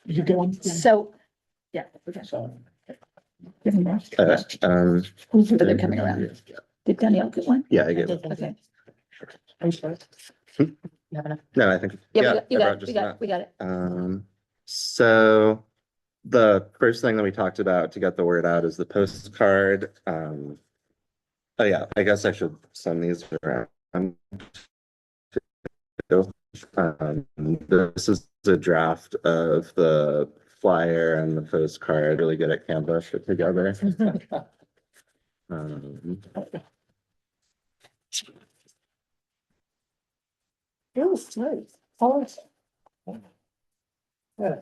You get one? So, yeah, okay. So, But they're coming around. Did Danielle get one? Yeah, I get it. Okay. You have enough? No, I think. Yeah, I brought just enough. we got it. So the first thing that we talked about to get the word out is the postcard. Oh yeah, I guess I should send these around. This is the draft of the flyer and the postcard, really good at Canva put together.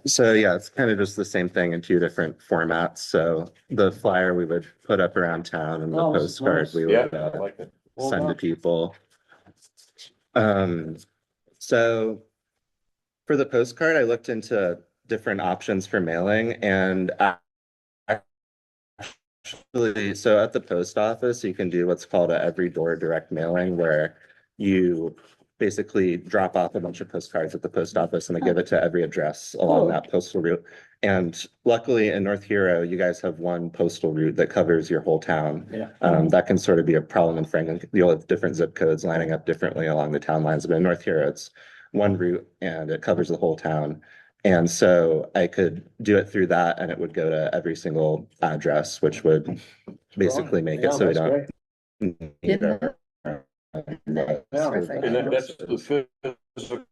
So yeah, it's kind of just the same thing in two different formats. So the flyer we would put up around town and the Oh, this is postcard nice. we Yeah, would I like it. send to people. So for the postcard, I looked into different options for mailing and actually, so at the post office, you can do what's called a every door direct mailing where you basically drop off a bunch of postcards at the post office and they give it to every address along that postal route. And luckily in North Hero, you guys have one postal route that covers your whole town. Yeah. That can sort of be a problem in Franklin. You'll have different zip codes lining up differently along the town lines, but in North Hero, it's one route and it covers the whole town. And so I could do it through that and it would go to every single address, which would basically make it so we don't need our- And that's the physical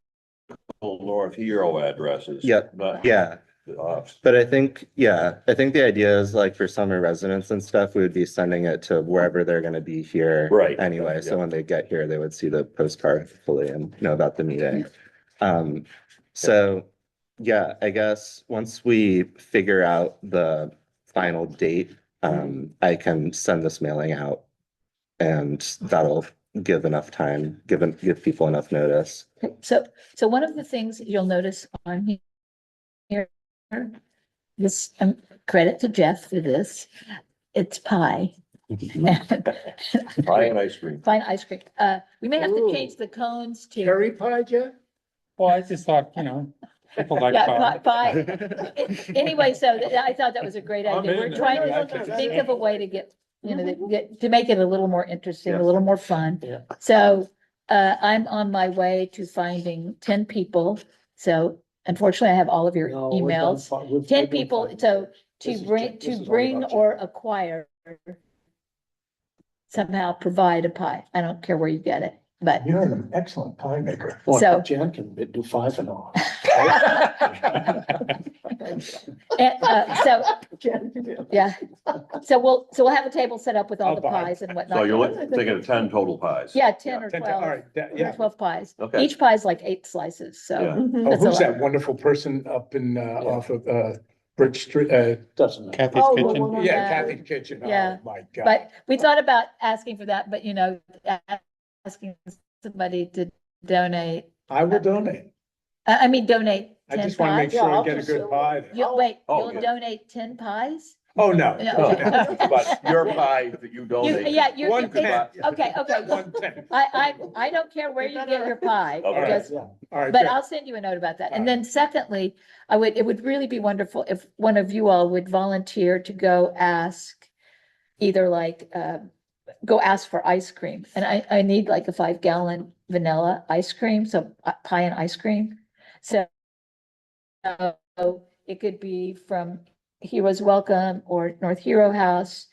North Hero addresses. Yeah, Not. yeah. the ops. But I think the idea is like for summer residents and stuff, we would be sending it to wherever they're gonna be here. Right. Anyway, so Yeah. when they get here, they would see the postcard fully and know about the meeting. So, yeah, I guess once we figure out the final date, I can send this mailing out. And that'll give enough time, give people enough notice. So one of the things you'll notice on here, this, credit to Jeff for this, it's pie. Pie and ice cream. Fine ice cream. We may have to change the cones to. Cherry pie, Jeff? Well, I just thought, people like. Yeah, pie. Anyway, so I thought that was a great idea. We're in. trying I to like it. think of a way to get, to make it a little more interesting, a little more fun. Yeah. So, I'm on my way to finding 10 people. So unfortunately, I have all of your No, we're done emails. fi- we're- 10 we're done people, fine. so This to is bring, ju- this to is all bring about you. or acquire, somehow provide a pie. I don't care where you get it, but. You're an excellent pie maker. Well, So- Jan can do 5 and all. So, yeah, so we'll have a table set up with all I'll the buy. pies and So whatnot. you're thinking of 10 total pies? Yeah, 10 or 10, 12, all right, or 12 pies. Okay. Each pie is like 8 slices, Yeah. so. Oh, That's a who's lot. that wonderful person up in, off of, Bridge Street, Doesn't matter. Kathy's Oh, the Kitchen. one on- yeah, Yeah. Kathy's Kitchen, Yeah. oh my God. But we thought about asking for that, but asking somebody to donate, I will donate. I mean, donate I 10 just wanna make pies. sure I I'll get a just- good pie. there. You, wait, Oh, you'll yeah. donate 10 pies? Oh, no. Yeah, no, okay. no. But your pie that you donate. Yeah, you're, One it's- tenth. okay, okay. 110. I don't care where you get your pie, Okay. just Yeah. All right, but good. I'll send you a note about that. And then secondly, it would really be wonderful if one of you all would volunteer to go ask, either like, go ask for ice cream. And I need like a 5-gallon vanilla ice cream, so pie and ice cream. So it could be from Heroes Welcome or North Hero House,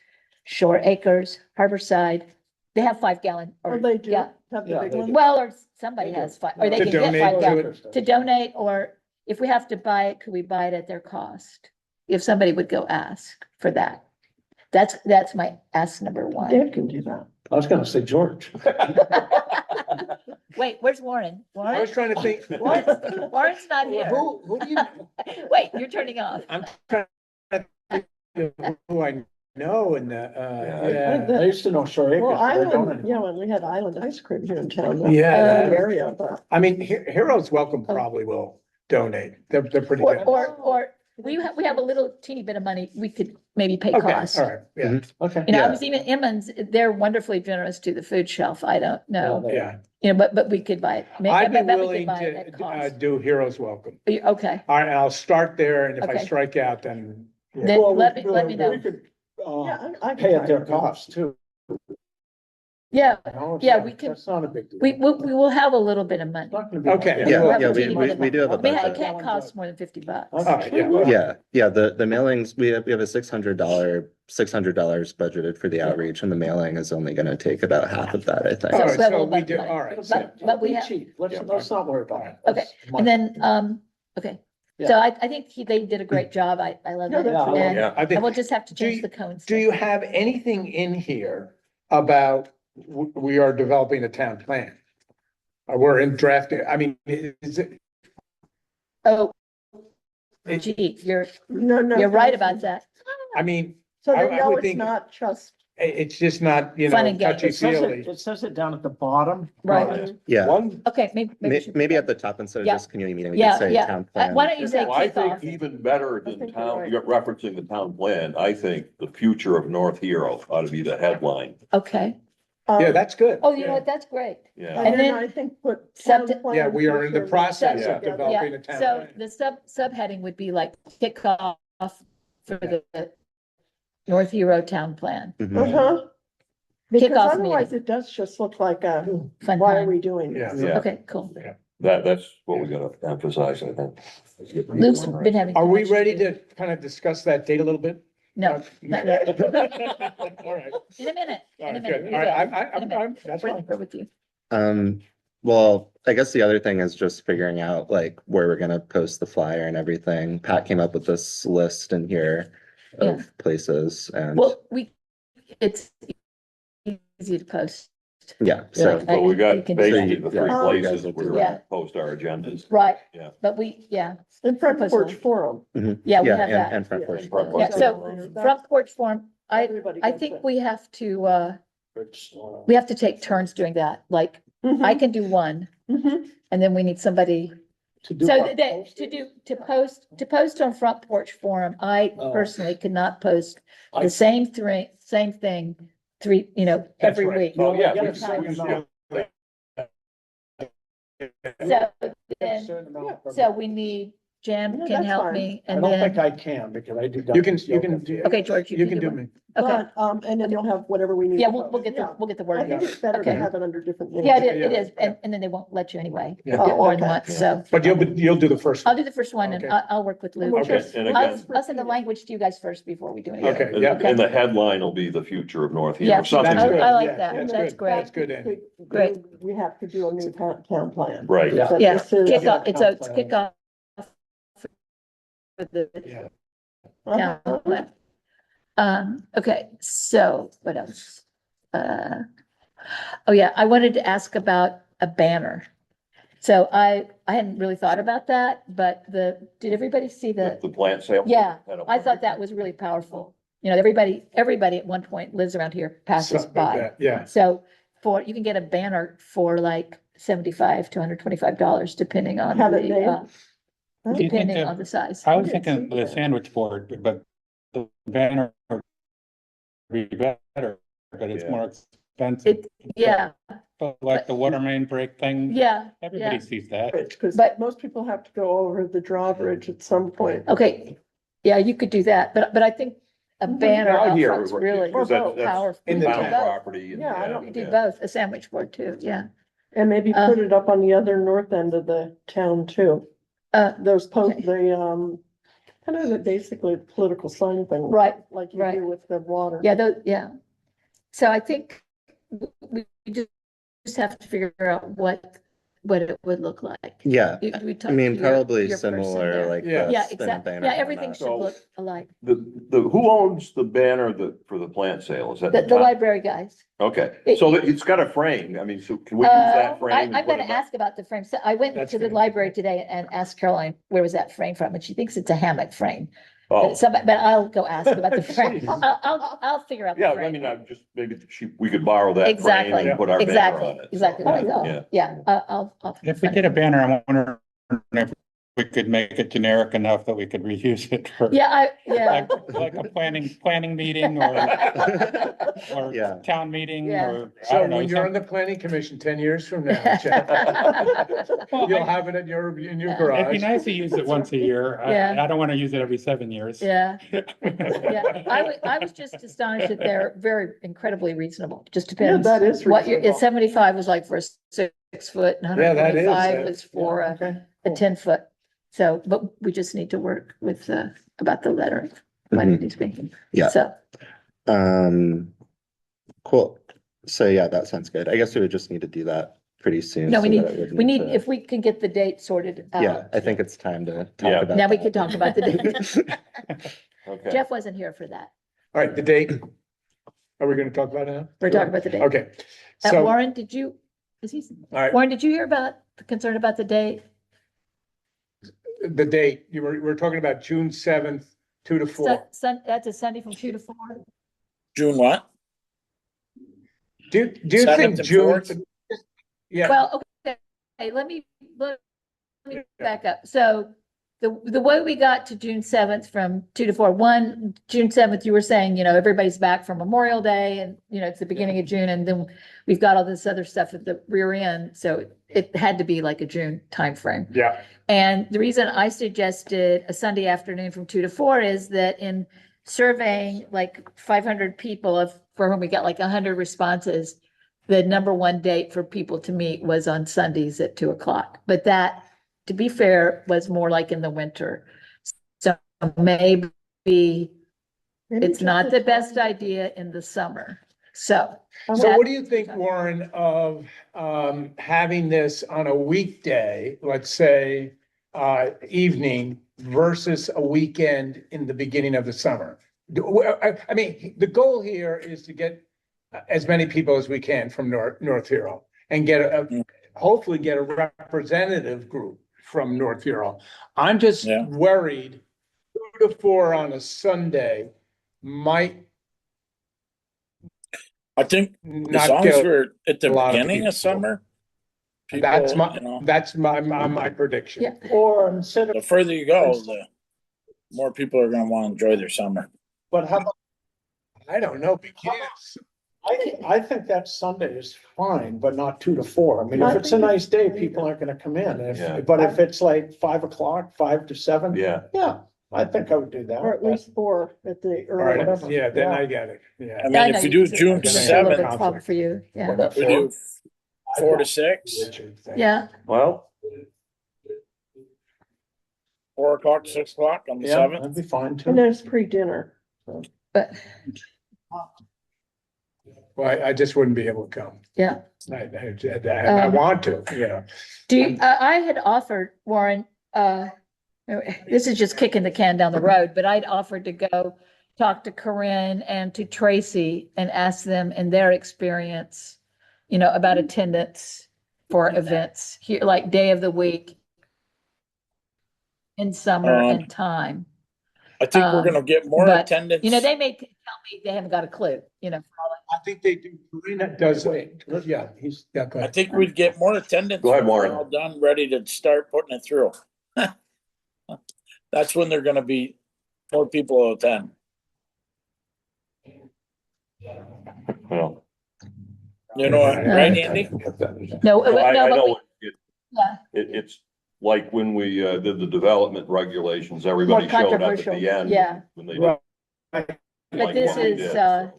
Shore Acres, Harborside. They have 5-gallon Or or, they do yeah, have the Yeah, big they one. do. well, or somebody They do. has 5, or they To can get donate 5 to gallons it. to donate, or if we have to buy it, could we buy it at their cost? if somebody would go ask for that. That's my ask number one. Dave can do that. I was gonna say George. Wait, where's Warren? I Warren? was trying to think. Warren's not here. Who do you, Wait, you're turning off. I'm trying to think of who I know and, I used to know Shore Well, Acres. but I don't Island, anymore. yeah, when we had Island Ice Cream here in town. that- Yeah. that Area, but. I mean, Heroes Welcome probably will donate. They're pretty Or, good. or we have a little teeny bit of money, we could maybe pay Okay, costs. all right, yeah, Okay. You know, I Yeah. was even Emmons, they're wonderfully generous to the food shelf. I don't know, yeah. you know, but we could buy it. I'd be I bet we could willing buy it at to, cost. do Heroes Welcome. Okay, All right, I'll start there, and if I Okay. strike out, then. then Well, let we- me know. We could, Yeah, I pay can at their try to- cost too. Yeah, you know, Yeah, we can- That's not a big deal. we will have a little bit of money. It's not gonna be- Okay. Yeah, We'll have yeah, a we, teeny we, bit of we do have a I mean, it budget. can't cost more than $50. All right, yeah. Yeah, the mailings, we have a $600 budgeted for the outreach, and the mailing is only gonna take about half of that, I think. All right, but so we'll- we do, but- all right. but we Be have- cheap. Let's not worry about it. Okay, That's my- And then, okay, Yeah. so I think they did a great job. I love Yeah, it. that's really- And Yeah, I and think, we'll just have to Do change you- the cones. do you have anything in here about, we are developing a town plan? Or we're in drafting, I mean, is it, Oh, gee, you're No. right about that. I mean, So I- they I know would it's think- not just. it's just not, you Fun know, and games. touchy It says feely. it says it down at the bottom. Right. Yeah, One, Okay, maybe. we may, should- maybe at the top instead of Yeah. just community meeting, we Yeah, could say yeah. town Why plan. don't you say Well, I think kickoff? even better I than think you're town, right. you're referencing the town plan, I think the future of North Hero ought to be the headline, Okay. Yeah, that's good. Oh, you know Yeah. what? That's great. yeah. And And then then- I think put. Sub- town plan Yeah, we are in the future process of together. developing Yeah, a town so plan. the subheading would be like kickoff for the North Hero Town Plan. Mhm. Uh-huh. Because Kickoff otherwise meeting. it does just look like a, Fun why are time. we doing this? Yeah. Okay, cool. That's what we're gonna emphasize, I think. Luke's been having. Are too we much ready do. to kind of discuss that date a little bit? No, not yet. All right, In a minute, all in a right, minute. good. we All right, will. I'm, In a minute. that's We're- fine. we're with you. Well, I guess the other thing is just figuring out like where we're gonna post the flyer and everything. Pat came up with this list in here of places and, Well, it's easy to post. yeah, so. But we You got can- basically the three Yeah. places where we're Yeah. gonna post our agendas. Right. Yeah. But In front Post porch one. forum. yeah, we Yeah, have that. and front Yeah. porch. Front Yeah, porch. so front porch forum, Everybody I gets think it. we have to take turns doing that. Like, Mhm, I can do one mhm. and then we need somebody. to do. So what? to post on front porch forum, I Oh. personally cannot post I- the same thing, three, That's every right. week. Oh, yeah. Get a we- certain amount. So then, Certain amount per so month. we need, Jen Yeah, can that's help fine. me I and don't think then, I can because I do. You can, Dunkin's you can, yoga. do- okay, George, you can do one. me. Okay, But, and then you'll have whatever we need. yeah, to we'll post. get the, Yeah. we'll get the I word. think it's better to Okay. have it under different names. Yeah, it Yeah. is, and then they won't let you anyway. Yeah. Oh, More than okay. once, so But you'll do the first I'll one. do the first one and Okay. I'll work with Luke. We'll Okay, just- and I'll, again- I'll send the language to you guys first before we do anything. Okay, And yeah. and the headline will be the future of North Yeah, Hero, something That's I- good. I like Yeah, that. that's That's good. great. That's good. Andy. Great. We have to do a new town plan. Right. Yeah. That Yeah, this is- kick off, it's comp plan. kick off. For the Yeah. Uh-huh. town plan. Okay, so what else? Oh yeah, I wanted to ask about a banner. So I hadn't really thought about that, but did everybody see the, The plant sale. yeah, I thought that was really powerful. You know, everybody at one point lives around here, passes Something like by. that, yeah. So you can get a banner for like $75 to $125, depending on Have it the, made? Do you think depending that- on the size. I was didn't thinking see the that. sandwich board, but the banner would be better, but it's Yeah. more expensive. Yeah, But like the water main break thing, yeah, everybody sees that. Because But- most people have to go over the drawbridge at some point. okay. Yeah, you could do that, but I think a banner Out out here, front's really because that's powerful. In You the could town do both. property. and- Yeah, I don't You do yeah. both, a sandwich board too, yeah. And maybe put it up on the other north end of the town too. Those okay. kind of basically political sign thing. Right, Like you right. do with the water. yeah. So I think we just have to figure out what what it would look like. Yeah, We I talked mean, to your- probably your person similar, there. like. Yeah. the Yeah, spin exactly. banner Yeah, and everything whatnot. should look alike. Who owns the banner for the plant sale? Is that The town? library guys. Okay, It- so it's got a frame. I mean, so can we use that frame? and I'm put gonna it up? ask about the frame. So I went That's to the good. library today and asked Caroline, where was that frame from? And she thinks it's a hammock frame. Oh, But I'll go ask about the frame. I'll figure out. the yeah, I frame. mean, I'm just, maybe we could borrow that frame Exactly, and put our banner exactly, on it. exactly. So, what I thought. Yeah, Yeah, I'll. If we get a banner, I'm wondering if we could make it generic enough that we could reuse it for. Yeah, yeah. Like a planning meeting or Yeah. town meeting Yeah. or, I So don't know. when you're on some- the planning commission 10 years from now, Jeff, Well, you'll I- have it in your It'd be garage. nice to use it once a year. Yeah. I don't want to use it every 7 years. Yeah, yeah. I was just astonished that they're very incredibly reasonable. Just Yeah, depends. that is What your, reasonable. 75 was like for a 6 foot and Yeah, that is. 125 was for Okay. a 10 foot. So, but we just need to work with, about the lettering, what it needs to be. Yeah. So, Cool. So yeah, that sounds good. I guess we would just need to do that pretty soon. no, so that it would we need, to- if we can get the date sorted Yeah, out. I think it's time to Yeah. talk about. Now we that. can talk about the date. okay. Jeff wasn't here for that. All right, the date. Are we gonna talk about it now? We're talking about the date. Okay, so, all Warren, did you, is he, right, Warren, did you hear about the concern about the date? the date, we're talking about June 7th, 2 to 4. That's a Sunday from 2 to 4. June what? Do you 7th think and June? 4th? Yeah, Well, okay, let me back up. So the way we got to June 7th from 2 to 4, June 7th, you were saying, everybody's back from Memorial Day and, it's the beginning of June and then we've got all this other stuff at the rear end. So it had to be like a June timeframe. yeah, And the reason I suggested a Sunday afternoon from 2 to 4 is that in surveying like 500 people for whom we got like 100 responses, the number one date for people to meet was on Sundays at 2 o'clock. But that, to be fair, was more like in the winter. So maybe it's not the best idea in the summer. So so what do you think, Warren, of having this on a weekday, let's say evening versus a weekend in the beginning of the summer? I mean, the goal here is to get as many people as we can from North Hero and hopefully get a representative group from North Hero. I'm just Yeah. worried 2 to 4 on a Sunday might I think as not long as get. we're at the a lot of beginning people. of summer. That's people, my prediction. Yeah. Or instead of, The further you go, the more people are gonna wanna enjoy their summer. but how about, I don't know, because I think that Sunday is fine, but not 2 to 4. I mean, if it's a nice day, people aren't gonna come in. Yeah. But if it's like 5 o'clock, 5 to 7. Yeah, Yeah, I think I would do that. Or at least 4 at the all early. right, yeah, then I get it, I yeah. mean, Yeah, I know if you do it's June it's a little bit 7th, problem for you, yeah, we do 4 to 6, yeah. well, 4 o'clock, 6 o'clock on the Yeah, 7th. that'd be fine And too. there's pre-dinner. But, Well, I just wouldn't be able to come. yeah. I want to, Do you, I had offered Warren, this is just kicking the can down the road, but I'd offered to go talk to Corinne and to Tracy and ask them in their experience, about attendance for events here, like day of the week in summer and time. I think we're gonna get more but, attendance. They may tell me they haven't got a clue, for all I think they do, Karina does, yeah, go I ahead. think we'd get more attendance. Go ahead, when we're Warren. All done, ready to start putting it through. That's when they're gonna be more people will attend. well. Right, Andy? No, No, I no, but know yeah. it's like when we did the development regulations, everybody More showed up at controversial, the end. yeah. When they. Right. But this is, Yeah,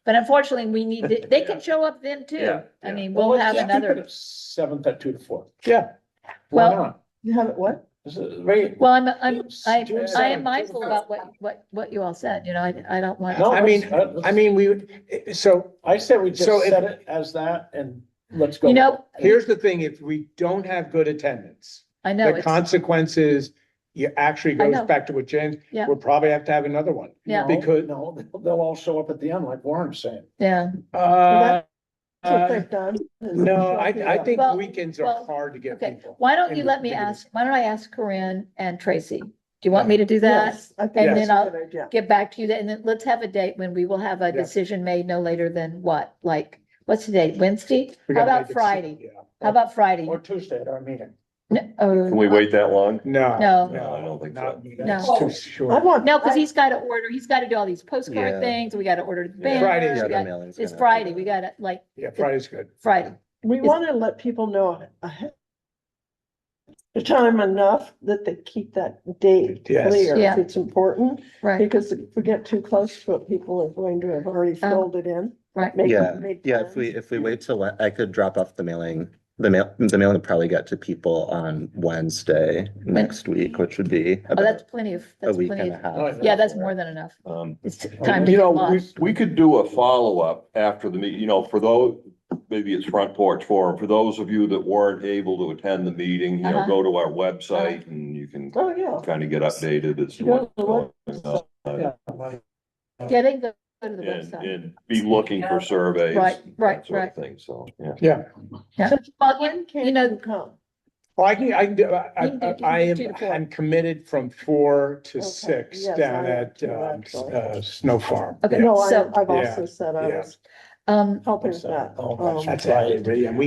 but unfortunately, we need to, they can show up then too. Yeah, I yeah. mean, Well, we'll let's have just keep it another, at 7th at 2 to 4. Yeah, Why well, not? You have it what? This is very- well, I June am 7th, mindful about what you all said, I don't want. No, I mean, let's- I mean, so, I said we just So if- set it as that and let's go. You know, Here's the thing, if we don't have good attendance, I know the it's, consequences, it actually I goes know. back to what James, Yeah. we'll probably have to have another one. Yeah. Because, No, they'll all show up at the end like Warren's saying. yeah, uh, That's what they've done. is no, show up I here. think Well, weekends well, are hard to get okay. people. Why don't you in let me the ask, why don't I ask Corinne and Tracy? Do you want me to do that? Yes, I think And that's then a I'll good idea. get back to you, and then let's have a date when we will have a Yeah. decision made no later than what, like, what's the date, Wednesday? We How gotta about make it- Friday? yeah. How about Friday? Or Tuesday at our meeting. Can we wait that long? No. No. No, I don't think so. not- No. That's too I short. want. No, because I- he's gotta order, he's gotta do all these postcard Yeah. things, we gotta order the Yeah. banners. Friday's Yeah, we the got- mailing's It's gonna- Friday, we gotta, like, Yeah, Friday's good. Friday. We Is- want to let people know ahead of time enough that they keep that date Yes. clear Yeah. if it's important. Right, Because if we get too close to it, people are going to have already filled it in. right. made- Yeah, made yeah, plans. if we wait till, I could drop off the mailing. The mailing will probably get to people on Wednesday next week, which would be Oh, that's about plenty of, a that's week plenty and a of, half. yeah, that's more than enough. Um, It's time to You get know, lost. we could do a follow-up after the meeting, you know, for those, maybe it's Front Porch Forum, for those of you that weren't able to attend the meeting, you know, Uh-huh. go to our website and you can Oh, yeah. kind of get updated as to Go what's to the going website. on. Yeah, they can go to the And, website. and be looking for surveys. Right, right, that sort of right. thing, so, yeah. Yeah. Yeah, well, you When know, can you come? Well, I can do, You can do I am, 2 to 4. I'm committed from 4 to Okay, 6 yes, down I am at, too, actually. Snow Farm. Okay. Yeah. No, So- I've Yeah, also said I yeah. was um, helping with that. That's it, yeah,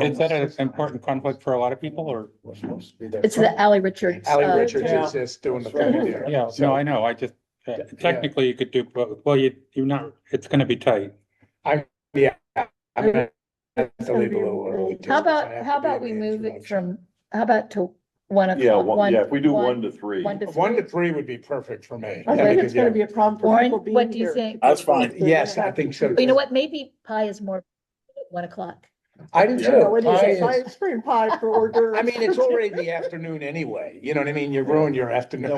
Is that an important conflict for a lot of people or? it's the Ally Richards. Ally uh, Richards yeah. is just doing the That's right. thing there. Yeah, So, no, I know, I just, technically you could do, both. Well, you're not, it's gonna be tight. I'm gonna have to leave a little early. too, How 'cause I about, have how to be about at we the move it introduction. from, how about to 1 Yeah, o'clock? if we do 1 to 3. 1 to 1 to 3. 3 would be perfect for me. I think it's gonna be a problem for Warren, people being what do you here. think? That's fine. Yes, I think so. You know what, maybe pie is more at 1 o'clock. I do Yeah. No, it too. Pie is is- ice cream pie for hors d'oeuvres. I mean, it's already the afternoon anyway, you know what I mean? You ruin your afternoon.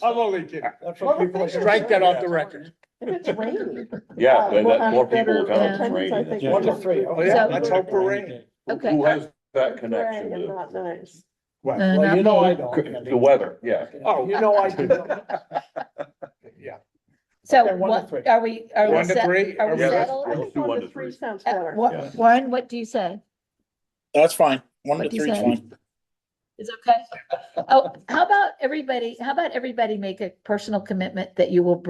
I'm only kidding. That's what people are. Strike that off the record. If it's raining. Yeah, then we'll that have more people will better come if it's attendance, I raining. think. Yeah. 1 to 3. Oh, yeah, So- let's hope for rain. Okay. Who has that It's connection gray and to not nice. What? Uh, Well, you not know me. I don't. the weather? Yeah. Oh, You know I do. yeah. So Okay, 1 to what, 3. are we 1 to set- 3? Are we Yeah, that's- settled? I think do 1 1 to to 3 3. sounds better. Yeah. Warren, what do you say? That's fine. 1 to What do you 3 is say? fine. Is okay? Oh, how about everybody make a personal commitment that you will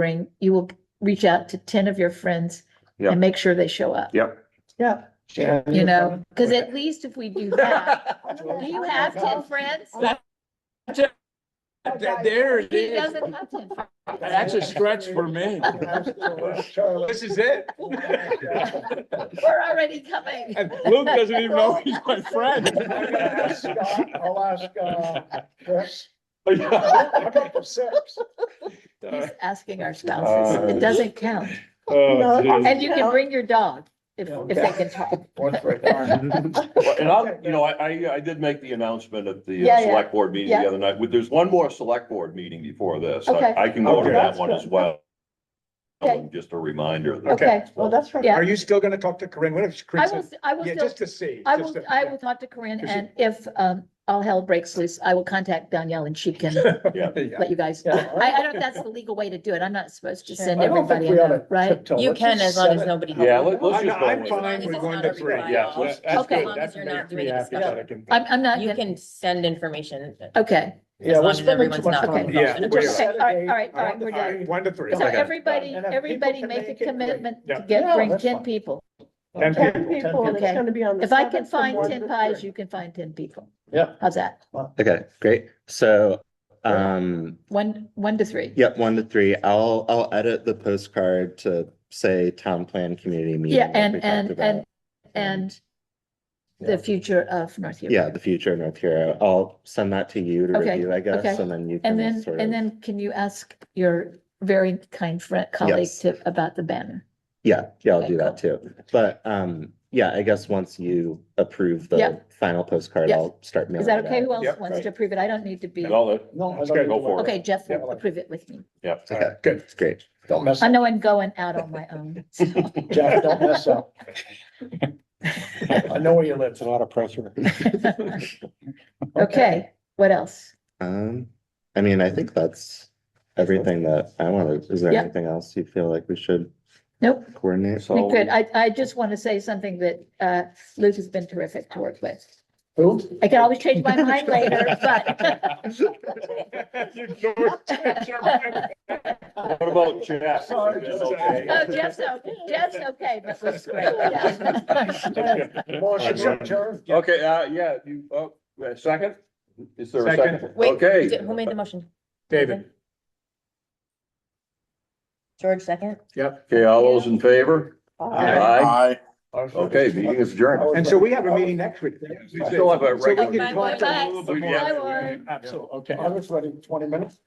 reach out to 10 of your friends Yeah. and make sure they show up, Yep. Yeah. you know, because at least if we do that, do you have 10 friends? There it He is. doesn't have 10 friends. That's a stretch for me. This is it. We're already coming. And Luke doesn't even know he's my friend. I'll ask, Chris. Yeah. How about the 6? He's asking our spouses. It doesn't count. Oh, geez. And you can bring your dog if they can talk. 1 to 3. And I'll, you know, I did make the announcement at the Yeah, yeah. select board meeting Yeah. the other night. There's one more select board meeting before this. Okay. I can go to Okay. that That's one good. as well. Okay. Just a reminder. that- Okay. Well, that's right. Yeah. Are you still gonna talk to Corinne? What if I Corinne will, said? I will Yeah, still, just to see. I just will, to- I will talk to Corinne, Because and if, all hell breaks loose, I will contact Danielle and she can Yeah. let you guys. Yeah. I don't know if that's the legal way to do it. I'm not supposed to send I don't think everybody a we ought to note, right? tiptoe. You Let's can, just as long set as it. nobody. Yeah, let's I'm just go I'm with fine it. with It's 1 not to a 3. requirement. Yeah, that's Okay. good. As long as That you're not makes doing me a happy discussion. that I can. I'm not You gonna, can send information. okay. Yeah, As we're long as spending everyone's too much not time. Yeah, involved in a we are. discussion. Okay, all right, we're done. 1 to 3. So Okay. everybody, And if everybody people can make a make it, commitment great. to Yeah, bring that's 10 fine. people. 10 10 people. people, and it's Okay. gonna be on the. If I can 7th from find 1 10 to pies, 3. you can find 10 people. Yeah. How's that? Okay, great. So, 1 to 3. yep, 1 to 3. I'll edit the postcard to say town plan community meeting. Yeah, like and, we and, talked and, about. and the future of North Hero. Yeah, the future of North Hero. I'll send that to you to Okay, review, I guess, okay. and then you And can then, sort and of, then can you ask your very kind friend, colleague Yes. to, about the banner? yeah, I'll Okay, do that too. But, yeah, I guess once you approve Yeah. the final postcard, Yeah. I'll start mailing Is that it okay? out. Who else Yep, wants right. to approve it? I don't need to be. No, No, I Let's don't go do for it. Okay, Jeff will Yeah. approve it with me. yeah. All right, good. It's great. Don't mess I up, know I'm going out on my own. so. Jeff, don't mess up. I know where you live. It's a lot of pressure. Okay, what else? I mean, I think that's everything that I wanted. Is there Yeah. anything else you feel like we should Nope, coordinate? So- we could. I just want to say something that Luke has been terrific to work with. Who? I can always change my mind later, but. What about Jeff? Oh, Jeff's okay, but Luke's great, yeah. Motion to adjourn. Okay, yeah, you, second? Is there a Second. second? Wait, Okay. who made the motion? David, George, second? yep. Okay, all those in favor? Aye. Okay, meeting is adjourned. And so we have a meeting next week. We still have a So we regular. can talk a Bye. little bit more. Yeah. Bye, Warren. Absolutely, okay. I was ready 20 minutes.